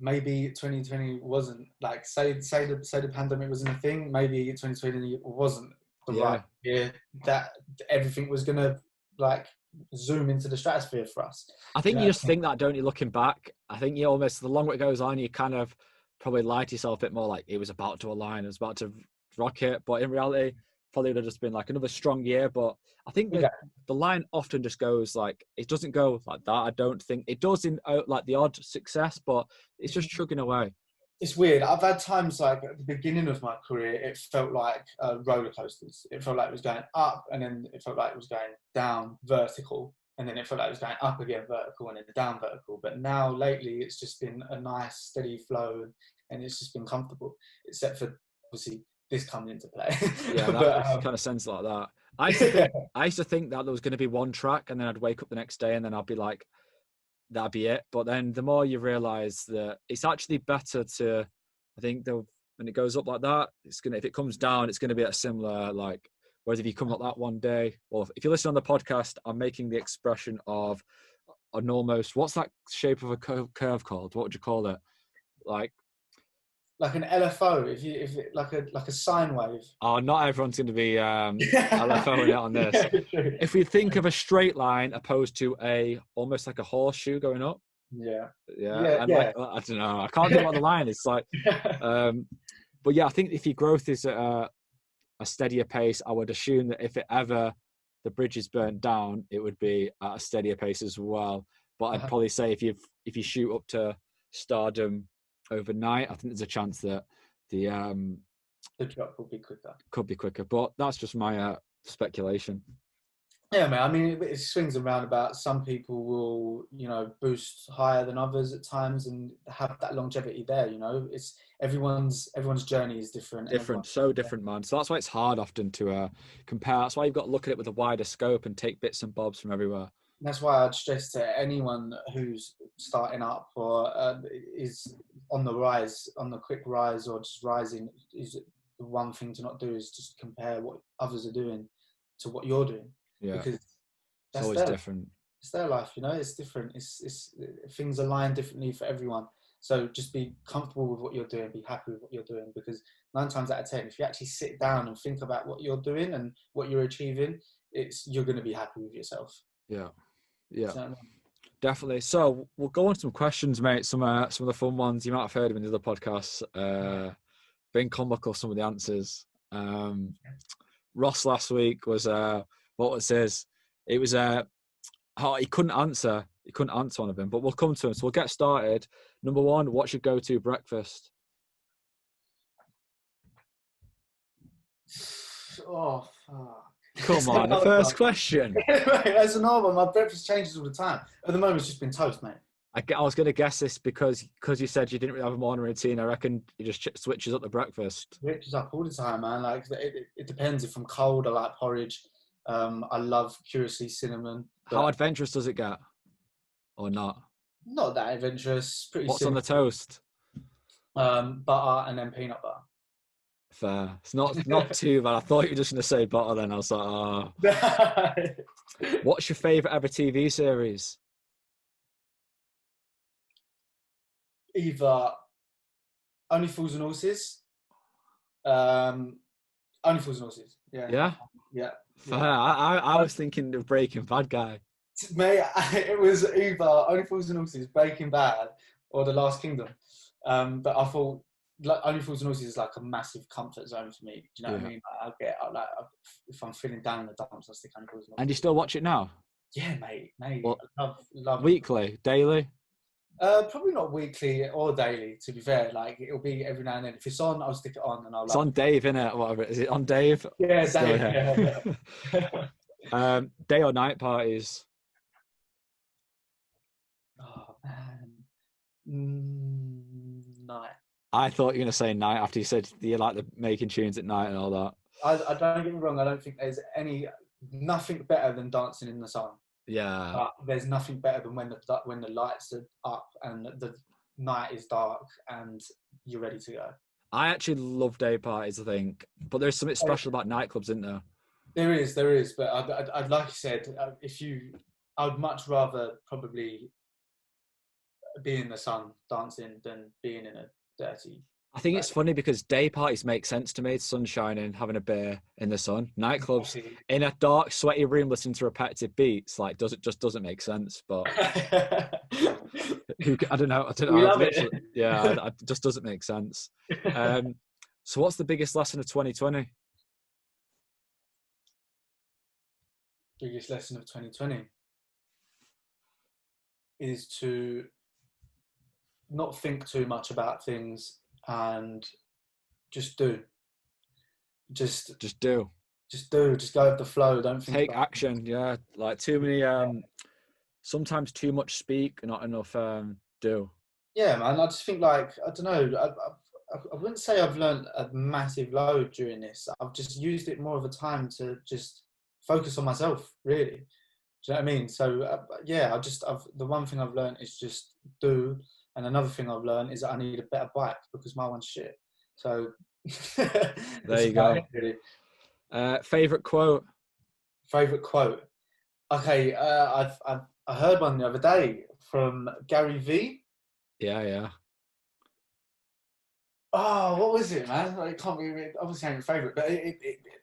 maybe 2020 wasn't, like say the pandemic wasn't a thing, maybe 2020 wasn't the right year that everything was gonna like zoom into the stratosphere for us. I think you just think that, don't you, looking back? I think you almost, the longer it goes on, you kind of probably lie to yourself a bit more, like it was about to align, it was about to rock it, but in reality probably would have just been like another strong year. But I think the line often just goes like, it doesn't go like that. I don't think it does in like the odd success, but it's just chugging away. It's weird. I've had times like at the beginning of my career, it felt like roller coasters. It felt like it was going up, and then it felt like it was going down vertical, and then it felt like it was going up again vertical, and then down vertical. But now lately, it's just been a nice steady flow, and it's just been comfortable, except for obviously this coming into play. Yeah, that kind of sounds like that. I used to think that there was going to be one track, and then I'd wake up the next day, and then I'd be like, that'd be it. But then the more you realize that it's actually better to, I think when it goes up like that, if it comes down, it's gonna be a similar, like, whereas if you come like that one day, well, if you listen on the podcast, I'm making the expression of an almost, what's that shape of a curve called? What would you call it? Like an LFO, if it like a sine wave. Oh, not everyone's going to be LFOing it on this. If we think of a straight line opposed to almost like a horseshoe going up. Yeah. Like, I don't know. I can't think what the line is like. But yeah, I think if your growth is at a steadier pace, I would assume that if it ever the bridge is burnt down, it would be at a steadier pace as well. But I'd probably say if you shoot up to stardom overnight, I think there's a chance that the The drop will be quicker. Could be quicker, but that's just my speculation. Yeah, man. I mean, it swings and roundabouts. Some people will, boost higher than others at times and have that longevity there. It's everyone's journey is different. Different, man. So that's why it's hard often to compare. That's why you've got to look at it with a wider scope and take bits and bobs from everywhere. That's why I'd stress to anyone who's starting up or is on the rise, on the quick rise, or just rising, is the one thing to not do is just compare what others are doing to what you're doing. Yeah, because it's always different. It's their life, it's different. It's things align differently for everyone. So just be comfortable with what you're doing, be happy with what you're doing, because 9 times out of 10, if you actually sit down and think about what you're doing and what you're achieving, you're going to be happy with yourself. Yeah, definitely. So we'll go on to some questions, mate. Some of the fun ones you might have heard of in the other podcasts. Been comical, some of the answers. Ross last week was what was his? It was he couldn't answer one of them, but we'll come to him. So we'll get started. Number 1, what's your go-to breakfast? Oh, fuck. Come on, the first question. That's an odd one. My breakfast changes all the time. At the moment, it's just been toast, mate. I was going to guess this because you said you didn't really have a morning routine. I reckon you just switches up the breakfast. Switches up all the time, man. Like it depends. If I'm cold, I like porridge. I love curiously cinnamon. How adventurous does it get, or not? Not that adventurous. Pretty. What's simple. on the toast? Butter and then peanut butter. Fair. It's not too bad. I thought you were just going to say butter. Then I was like, oh. What's your favourite ever TV series? Either Only Fools and Horses. Only Fools and Horses. Yeah. Fair. I was thinking of Breaking Bad guy. Mate, it was either Only Fools and Horses, Breaking Bad, or The Last Kingdom. But I thought Only Fools and Horses is like a massive comfort zone for me. Do you know what I mean? If I'm feeling down in the dumps, I'll stick Only Fools and Horses. And you still watch it now? Yeah, mate. Well, I love weekly, daily? Probably not weekly or daily, to be fair. Like, it'll be every now and then. If it's on, I'll stick it on. And It's on Dave, innit? Whatever. Is it on Dave? Yeah, Dave. Yeah. Day or night parties? Oh, man. Night. I thought you were going to say night after you said you like the making tunes at night and all that. I don't get me wrong. I don't think there's nothing better than dancing in the sun. Yeah. But there's nothing better than when the lights are up and the night is dark and you're ready to go. I actually love day parties, I think, but there's something special about nightclubs, isn't there? There is. But I'd like you said, I would much rather probably be in the sun dancing than being in a dirty. I think it's funny because day parties make sense to me. It's sun shining, having a beer in the sun. Nightclubs in a dark, sweaty room listening to repetitive beats, like doesn't make sense. But I don't know. We love it. Yeah, it just doesn't make sense. So what's the biggest lesson of 2020? Biggest lesson of 2020 is to not think too much about things and just do. Just do. Just go with the flow. Don't think. Take action. Yeah, like too many. Sometimes too much speak, not enough do. Yeah, man. I just think I don't know. I wouldn't say I've learned a massive load during this. I've just used it more of a time to just focus on myself, really. Do you know what I mean? So the one thing I've learned is just do. And another thing I've learned is that I need a better bike because my one's shit. So there you go. Really. Favorite quote? Okay, I heard one the other day from Gary V. Yeah. Oh, what was it, man? It can't be obviously ain't your favourite, but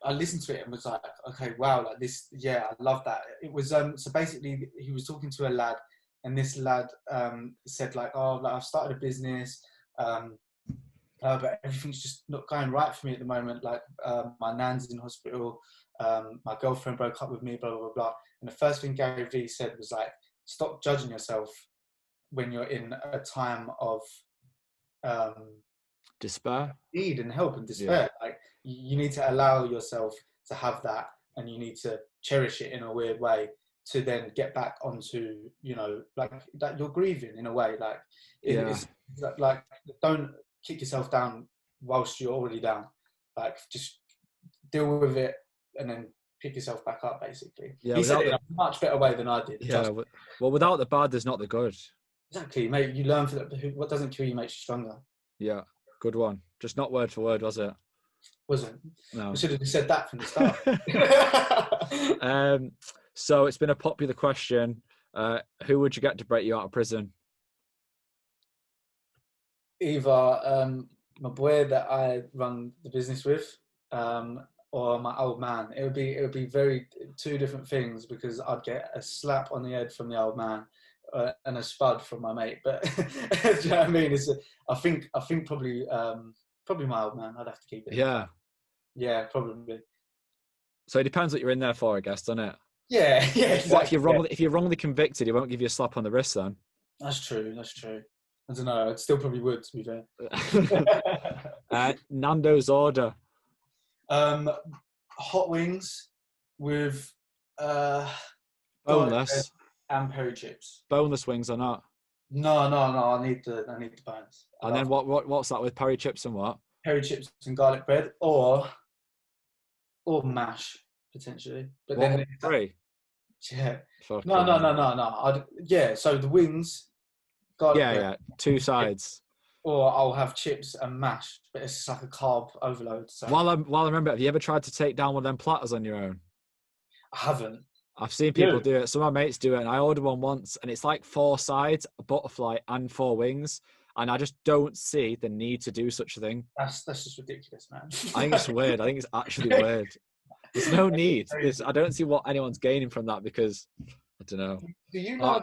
I listened to it and was like, okay, wow, like this, yeah, I love that. It was so basically he was talking to a lad. And this lad said I've started a business, but everything's just not going right for me at the moment. Like my nan's in hospital, my girlfriend broke up with me, blah, blah, blah, blah. And the first thing Gary Vee said was like, stop judging yourself when you're in a time of Despair? Need and help and despair. Yeah. Like, you need to allow yourself to have that, and you need to cherish it in a weird way to then get back onto, you know, like that you're grieving in a way. Like, it's like, don't kick yourself down whilst you're already down. Like, just deal with it and then pick yourself back up, basically. Yeah, he said it in a much better way than I did. Yeah, well, without the bad, there's not the good. Exactly, mate. You learn what doesn't kill you makes you stronger. Yeah, good one. Just not word for word, was it? Wasn't. No. I should have said that from the start. So it's been a popular question. Who would you get to break you out of prison? Either my boy that I run the business with, or my old man. It would be very two different things, because I'd get a slap on the head from the old man and a spud from my mate. But do you know what I mean? I think probably my old man. I'd have to keep it. Yeah. Yeah, probably. So it depends what you're in there for, I guess, doesn't it? Yeah, exactly. What if you're wrongly convicted, he won't give you a slap on the wrist then? That's true. I don't know. I still probably would, to be fair. Nando's order. Hot wings with boneless and peri chips. Boneless wings or not? No. I need the bones. And then what's that with peri chips and what? Peri chips and garlic bread, or mash potentially. But what, then three. Yeah. No. So the wings, garlic bread. Yeah. Two sides. Or I'll have chips and mash, but it's just like a carb overload. So. While I remember, have you ever tried to take down one of them platters on your own? I haven't. I've seen people do it. Some of my mates do it, and I ordered one once, and it's like 4 sides, a butterfly, and 4 wings, and I just don't see the need to do such a thing. That's just ridiculous, man. I think it's weird. I think it's actually weird. There's no need. I don't see what anyone's gaining from that, because I don't know. Do you know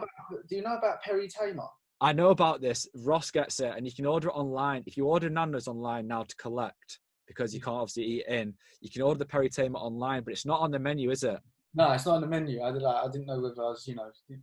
about peri tamer? I know about this. Ross gets it, and you can order it online. If you order Nando's online now to collect, because you can't obviously eat in, you can order the peri tamer online, but it's not on the menu, is it? No, it's not on the menu. I didn't know whether I was,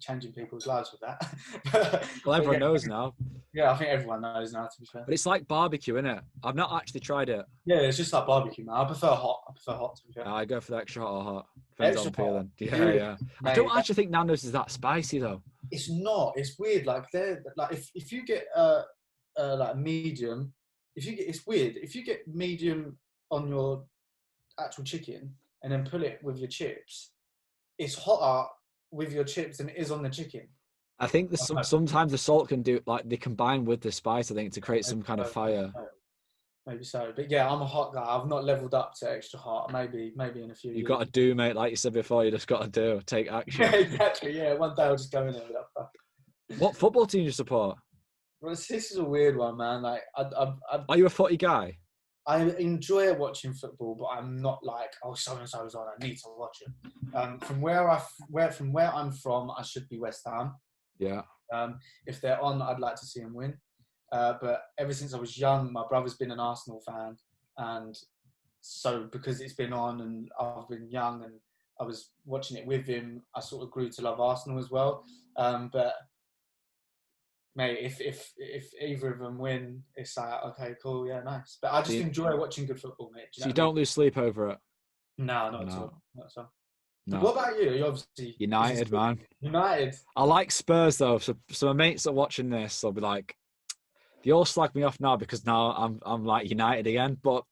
changing people's lives with that. Well, everyone knows now. Yeah, I think everyone knows now, to be fair. But it's like barbecue, isn't it? I've not actually tried it. Yeah, it's just like barbecue, man. I prefer hot, to be fair. I go for the extra hot or hot. Depends on feeling. Yeah. Mate, I don't actually think Nando's is that spicy, though. It's not. It's weird. Like, if you get like medium, it's weird. If you get medium on your actual chicken and then pull it with your chips, it's hotter with your chips than it is on the chicken. I think sometimes the salt can do, like, they combine with the spice, I think, to create some kind of fire. Maybe so. But yeah, I'm a hot guy. I've not leveled up to extra hot. Maybe in a few years. You've got to do, mate. Like you said before, you just got to do. Take action. Yeah, exactly. Yeah, one day I'll just go in there with that. What football team do you support? Well, this is a weird one, man. Like, are you a footy guy? I enjoy watching football, but I'm not like, oh, so and so's on, I need to watch it. From where I'm from, I should be West Ham. Yeah. If they're on, I'd like to see them win. But ever since I was young, my brother's been an Arsenal fan, and so because it's been on and I've been young and I was watching it with him, I sort of grew to love Arsenal as well. But mate, if either of them win, it's like, okay, cool, yeah, nice. But I just enjoy watching good football, mate. So you don't lose sleep over it? No, not at all. Not at all. No. What about you? You're obviously United, man. United. I like Spurs though. So my mates are watching this. They'll be like, they all slag me off now because now I'm like United again. But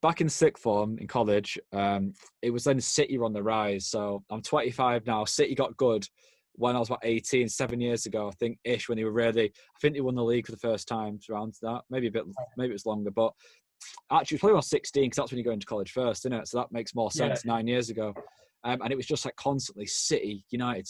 back in sixth form in college, it was then City were on the rise. So I'm 25 now. City got good when I was about 18, 7 years ago, I think ish, when they were really, I think they won the league for the first time around that. Maybe it was longer, but actually it was probably around 16 because that's when you go into college first, isn't it? So that makes more sense 9 years ago. And it was just like constantly City, United.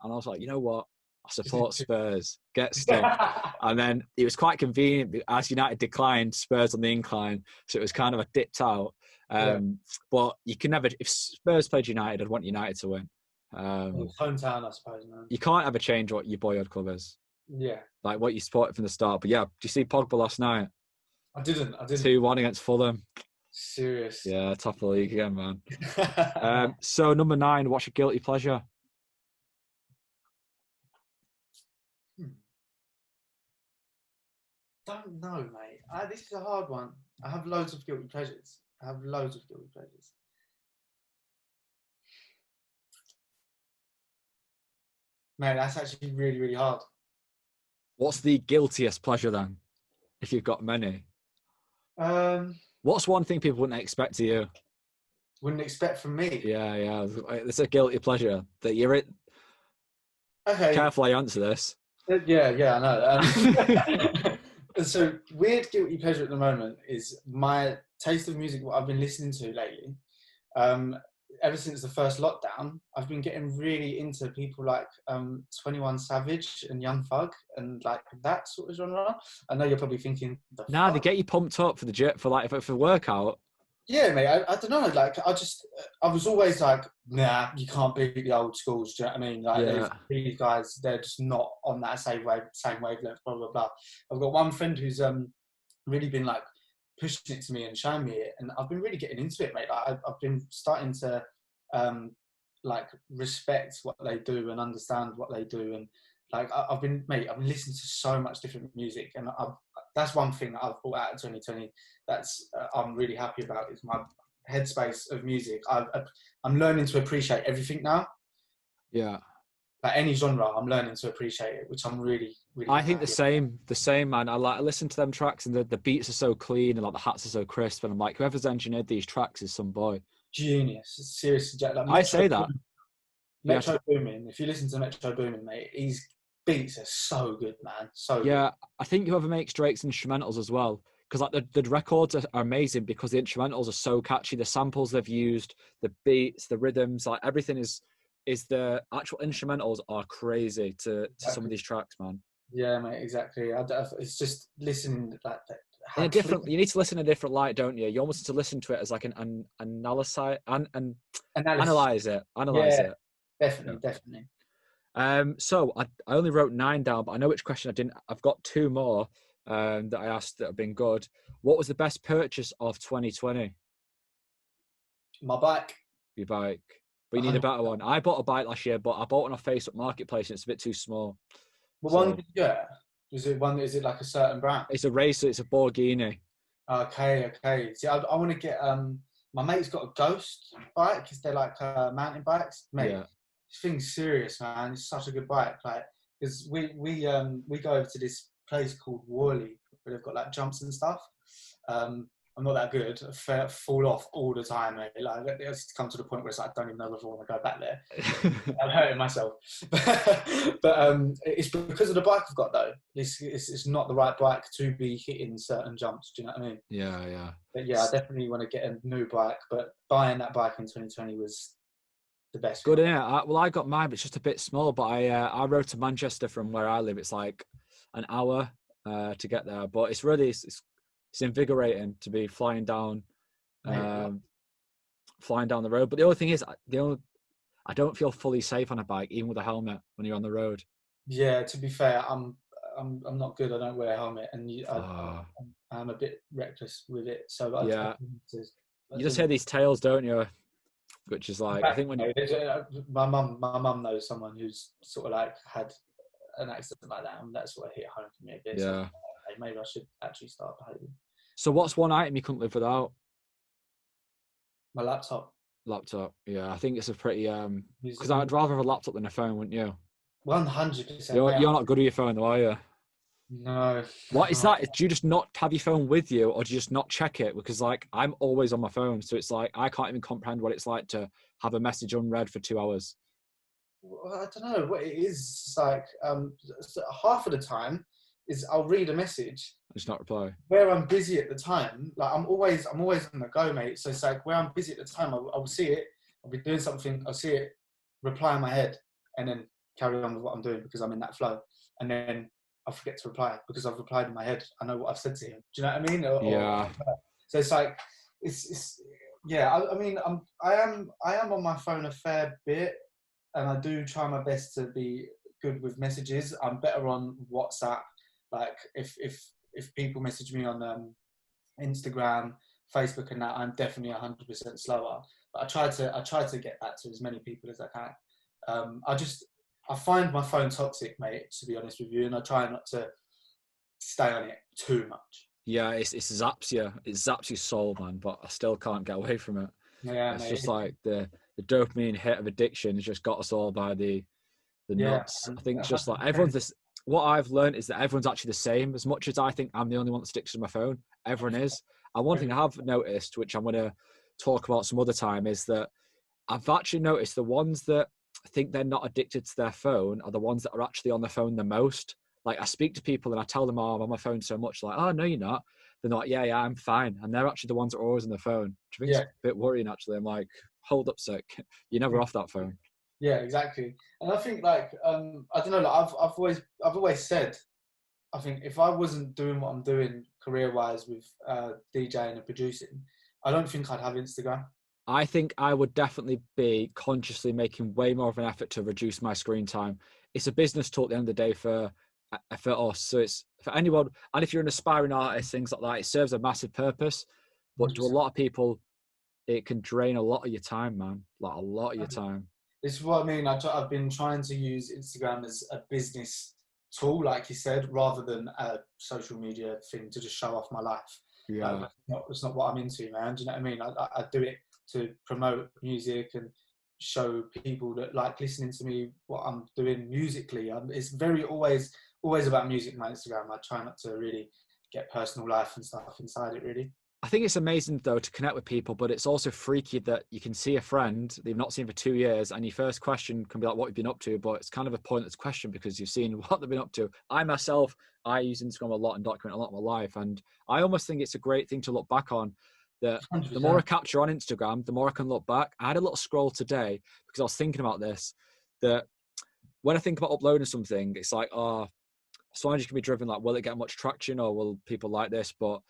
And I was like, you know what? I support Spurs. Get stuck. And then it was quite convenient as United declined, Spurs on the incline. So it was kind of a dipped out. But you can never, if Spurs played United, I'd want United to win. Hometown, I suppose, man. You can't ever change what your boyhood club is. Yeah. Like what you supported from the start. But yeah, do you see Pogba last night? I didn't. 2-1 against Fulham. Serious. Yeah, top of the league again, man. So number 9, what's your guilty pleasure? Don't know, mate. This is a hard one. I have loads of guilty pleasures. Man, that's actually really, really hard. What's the guiltiest pleasure then, if you've got many? What's one thing people wouldn't expect of you? Wouldn't expect from me? Yeah. It's a guilty pleasure that you're it. Okay. Careful I answer this. Yeah, I know. So weird guilty pleasure at the moment is my taste of music, what I've been listening to lately. Ever since the first lockdown, I've been getting really into people like 21 Savage and Young Thug and like that sort of genre. I know you're probably thinking, they get you pumped up for the workout. Yeah, mate. I don't know. Like, I was always like, nah, you can't beat the old schools. Do you know what I mean? Like, these guys, they're just not on that same wavelength. Blah blah blah. I've got one friend who's really been like pushing it to me and showing me it, and I've been really getting into it, mate. Like, I've been starting to like respect what they do and understand what they do, and like I've been listening to so much different music, and that's one thing that I've brought out of 2020 that's I'm really happy about is my headspace of music. I'm learning to appreciate everything now. Yeah. Like any genre, I'm learning to appreciate it, which I'm really, really. I think the same, man. I listen to them tracks and the beats are so clean and like the hats are so crisp, and I'm like, whoever's engineered these tracks is some boy. Genius, seriously, Jack. Like I say that. Metro Boomin. If you listen to Metro Boomin, mate, his beats are so good, man. So yeah, good. I think whoever makes Drake's instrumentals as well, because like the records are amazing because the instrumentals are so catchy. The samples they've used, the beats, the rhythms, like everything is the actual instrumentals are crazy to some of these tracks, man. Yeah, mate, exactly. It's just listening like that. In a different, you need to listen in a different light, don't you? You almost need to listen to it as like an analyze it. Definitely. So I only wrote 9 down, but I know which question I didn't. I've got 2 more that I asked that have been good. What was the best purchase of 2020? My bike. Your bike. But you need a better one. I bought a bike last year, but I bought one off Facebook Marketplace and it's a bit too small. What one did you get? Is it like a certain brand? It's a racer, it's a Borghini. Okay. See, I want to get my mate's got a Ghost bike because they're like mountain bikes. Mate, this thing's serious, man. It's such a good bike. Like, because we go over to this place called Worley where they've got like jumps and stuff. I'm not that good. I fall off all the time, mate. Like, it's come to the point where it's like, I don't even know if I want to go back there. I'm hurting myself. but it's because of the bike I've got, though. It's not the right bike to be hitting certain jumps. Do you know what I mean? Yeah. But yeah, I definitely want to get a new bike. But buying that bike in 2020 was the best. Good, yeah. I got mine, but it's just a bit small. But I rode to Manchester from where I live. It's like an hour to get there. But it's really... It's invigorating to be flying down the road. But the only thing is, I don't feel fully safe on a bike, even with a helmet when you're on the road. Yeah, to be fair, I'm not good. I don't wear a helmet, and I'm a bit reckless with it. So you just hear these tales, don't you? Which is like, I think when my mum knows someone who's sort of like had an accident like that, and that's what hit home for me a bit. Yeah. So, maybe I should actually start behaving. So what's one item you couldn't live without? My laptop. Yeah. I think it's a pretty because I'd rather have a laptop than a phone, wouldn't you? 100%. You're not good with your phone though, are you? No. What is that? Do you just not have your phone with you, or do you just not check it? Because like I'm always on my phone, so it's like I can't even comprehend what it's like to have a message unread for 2 hours. Well, I don't know what it is. It's like half of the time is I'll read a message, just not reply. Where I'm busy at the time, like I'm always on the go, mate. So it's like where I'm busy at the time, I'll see it. I'll be doing something. I'll see it, reply in my head, and then carry on with what I'm doing because I'm in that flow. And then I'll forget to reply because I've replied in my head. I know what I've said to him. Do you know what I mean? So it's like it's yeah. I mean I am on my phone a fair bit, and I do try my best to be good with messages. I'm better on WhatsApp. Like if people message me on Instagram, Facebook, and that, I'm definitely 100% slower. But I try to get back to as many people as I can. I find my phone toxic, mate. To be honest with you, and I try not to stay on it too much. Yeah, it zaps you. It zaps your soul, man. But I still can't get away from it. Yeah, It's mate. just like the dopamine hit of addiction has just got us all by the nuts. I think it's just like everyone's this. What I've learned is that everyone's actually the same. As much as I think I'm the only one that sticks to my phone, everyone is. And one thing I have noticed, which I'm going to talk about some other time, is that I've actually noticed the ones that think they're not addicted to their phone are the ones that are actually on the phone the most. Like I speak to people and I tell them, oh, I'm on my phone so much. Like, oh, no, you're not. They're not, yeah, I'm fine. And they're actually the ones that are always on the phone, which I think is a bit worrying, actually. I'm like, hold up, sec. You're never off that phone. Yeah, exactly. And I think like, I don't know, like I've always said, I think if I wasn't doing what I'm doing career-wise with DJing and producing, I don't think I'd have Instagram. I think I would definitely be consciously making way more of an effort to reduce my screen time. It's a business tool at the end of the day for us. So it's for anyone. And if you're an aspiring artist, things like that, it serves a massive purpose. But 100%. To a lot of people, it can drain a lot of your time, man. Like a lot of your time. This is what I mean. I've been trying to use Instagram as a business tool, like you said, rather than a social media thing to just show off my life. Yeah. It's not what I'm into, man. Do you know what I mean? I do it to promote music and show people that like listening to me what I'm doing musically. It's always about music, my Instagram. I try not to really get personal life and stuff inside it, really. I think it's amazing though to connect with people, but it's also freaky that you can see a friend that you've not seen for 2 years and your first question can be like, what you've been up to, but it's kind of a pointless question because you've seen what they've been up to. I use Instagram a lot and document a lot of my life. And I almost think it's a great thing to look back on, that 100%. The more I capture on Instagram, the more I can look back. I had a little scroll today because I was thinking about this, that when I think about uploading something, it's like, so I just can be driven like, will it get much traction or will people like this? But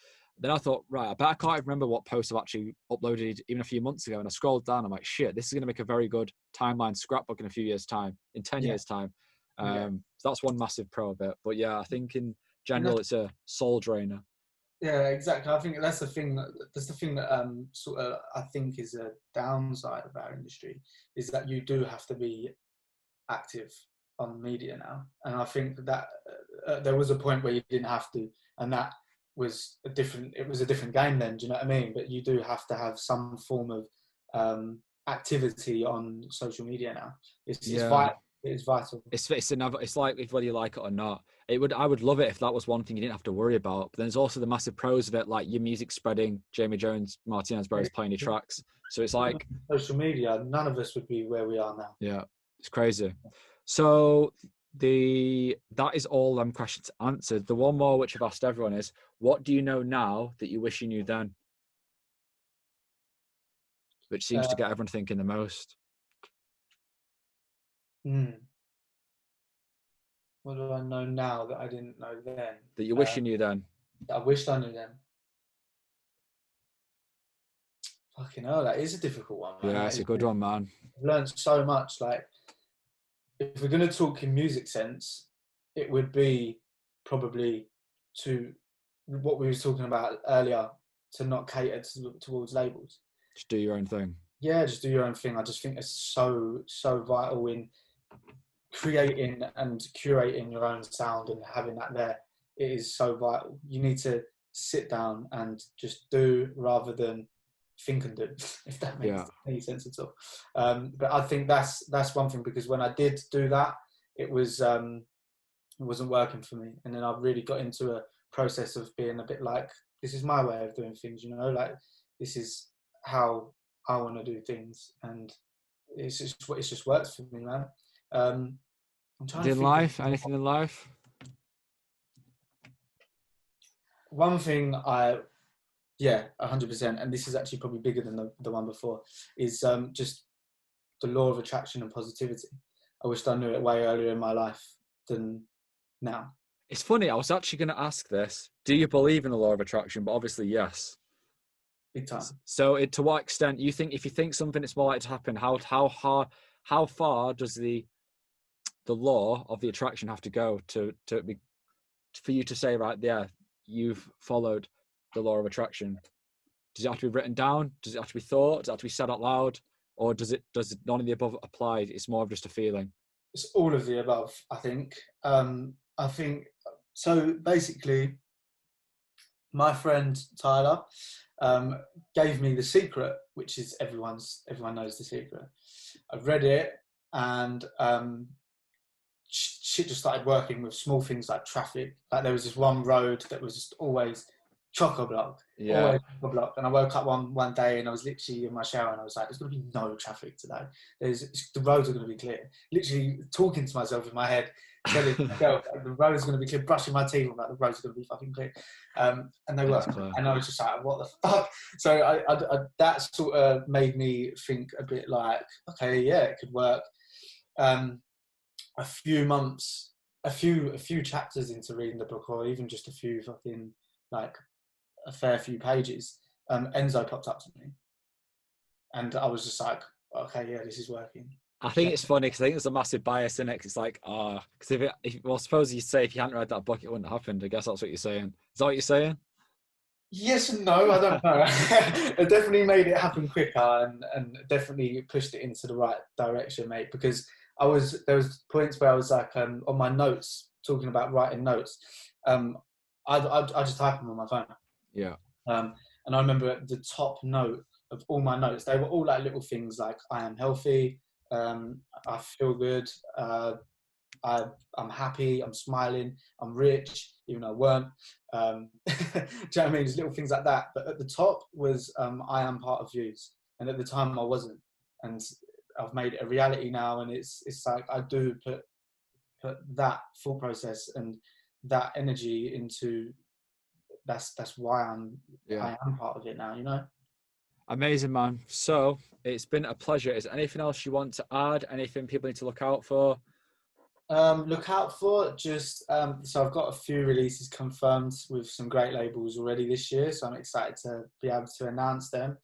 then I thought, right, I bet I can't even remember what post I've actually uploaded even a few months ago. And I scrolled down, I'm like, shit, this is going to make a very good timeline scrapbook in a few years' time, in 10 years' time. So that's one massive pro of it. But yeah, I think in general, it's a soul drainer. Yeah, exactly. I think that's the thing that sort of I think is a downside of our industry, is that you do have to be active on media now. And I think that there was a point where you didn't have to, and that was a different game then, do you know what I mean? But you do have to have some form of activity on social media now. It's vital. It is vital. It's like whether you like it or not. I would love it if that was one thing you didn't have to worry about. But then there's also the massive pros of it, like your music spreading, Jamie Jones, Martinez Bros playing your tracks. So it's like social media, none of us would be where we are now. Yeah, it's crazy. So that is all them questions answered. The one more which I've asked everyone is, what do you know now that you wish you knew then? Which seems to get everyone thinking the most. What do I know now that I didn't know then? That you wish you knew then? I wished I knew then. Fucking hell, that is a difficult one, man. Yeah, it's a good one, man. I've learned so much. Like, if we're going to talk in music sense, it would be probably to what we were talking about earlier, to not cater towards labels. Just do your own thing. Yeah, just do your own thing. I just think it's so vital in creating and curating your own sound and having that there. It is so vital. You need to sit down and just do rather than think and do, if that makes any sense at all. But I think that's one thing, because when I did do that, it wasn't working for me. And then I really got into a process of being a bit like, this is my way of doing things, you know, like this is how I want to do things. And it's just works for me, man. I'm trying to think anything in life? One thing 100%, and this is actually probably bigger than the one before, is just the law of attraction and positivity. I wished I knew it way earlier in my life than now. It's funny, I was actually going to ask this. Do you believe in the law of attraction? But obviously, yes. Big time. So to what extent, you think if you think something it's more likely to happen, how far does the law of the attraction have to go for you to say, right, yeah, you've followed the law of attraction? Does it have to be written down? Does it have to be thought? Does it have to be said out loud? Or does none of the above apply? It's more of just a feeling? It's all of the above, I think. I think, so basically, my friend Tyler gave me The Secret, which is everyone knows The Secret. I read it, and shit just started working with small things like traffic. Like there was this one road that was just always chock-a-block, always chock-a-block. And I woke up one day and I was literally in my shower and I was like, there's going to be no traffic today. The roads are going to be clear. Literally talking to myself in my head, telling myself the roads are going to be clear, brushing my teeth, I'm like, the roads are going to be fucking clear. And they were. And I was just like, what the fuck? So I that sort of made me think a bit like, okay, yeah, it could work. A few chapters into reading the book, or even just a few fucking, like, a fair few pages, Enzo popped up to me, and I was just like, okay, yeah, this is working. I think it's funny because I think there's a massive bias in it. Cause it's like, because well, suppose you say if you hadn't read that book, it wouldn't have happened. I guess that's what you're saying. Is that what you're saying? Yes and no, I don't know. It definitely made it happen quicker, and definitely pushed it into the right direction, mate. Because there was points where I was like, on my notes, talking about writing notes, I just type them on my phone. Yeah. And I remember at the top note of all my notes, they were all like little things like, I am healthy, I feel good, I'm happy, I'm smiling, I'm rich, even though I weren't. Do you know what I mean? There's little things like that. But at the top was, I am part of views. And at the time I wasn't. And I've made it a reality now. And it's like, I do put that full process and that energy into, that's why I am part of it now, you know? Amazing, man. So it's been a pleasure. Is there anything else you want to add? Anything people need to look out for? Look out for just, so I've got a few releases confirmed with some great labels already this year, so I'm excited to be able to announce them.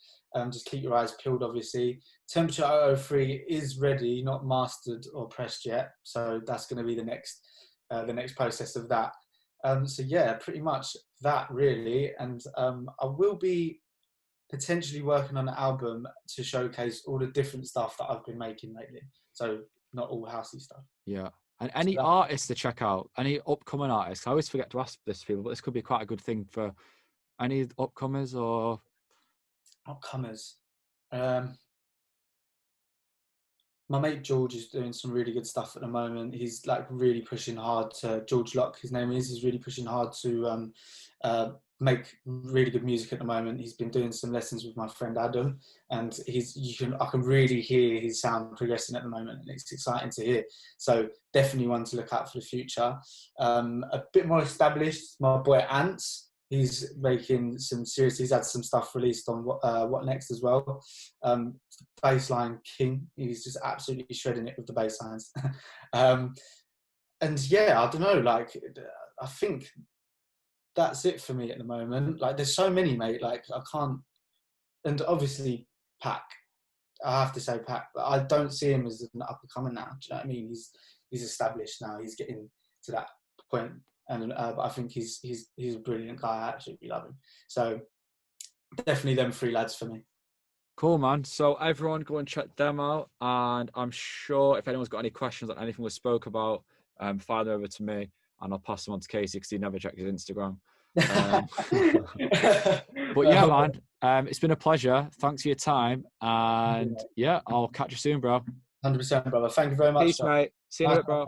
Just keep your eyes peeled, obviously. Temperature 003 is ready, not mastered or pressed yet, so that's going to be the next process of that. So yeah, pretty much that really, and I will be potentially working on an album to showcase all the different stuff that I've been making lately, so not all housey stuff. Yeah. And any artists to check out, any upcoming artists? I always forget to ask this to people, but this could be quite a good thing for any upcomers or... Upcomers. My mate George is doing some really good stuff at the moment. He's like really pushing hard to, George Locke, his name is, he's really pushing hard to make really good music at the moment. He's been doing some lessons with my friend Adam, and I can really hear his sound progressing at the moment, and it's exciting to hear. So definitely one to look out for the future. A bit more established, my boy Ants. He's making some serious, he's had some stuff released on What Next as well. Bassline king, he's just absolutely shredding it with the bass lines. And yeah, I don't know, like, I think that's it for me at the moment. Like, there's so many, mate, like, I can't, and obviously Pac, I have to say Pac, but I don't see him as an up-and-comer now, do you know what I mean? He's established now, he's getting to that point. And I think he's a brilliant guy. I absolutely love him. So definitely them three lads for me. Cool, man. So everyone go and check them out. And I'm sure if anyone's got any questions on anything we spoke about, fire them over to me and I'll pass them on to Casey because he never checked his Instagram. But yeah, man, it's been a pleasure. Thanks for your time. And yeah, I'll catch you soon, bro. 100%, brother. Thank you very much. Peace, mate. See you in a bit, bro.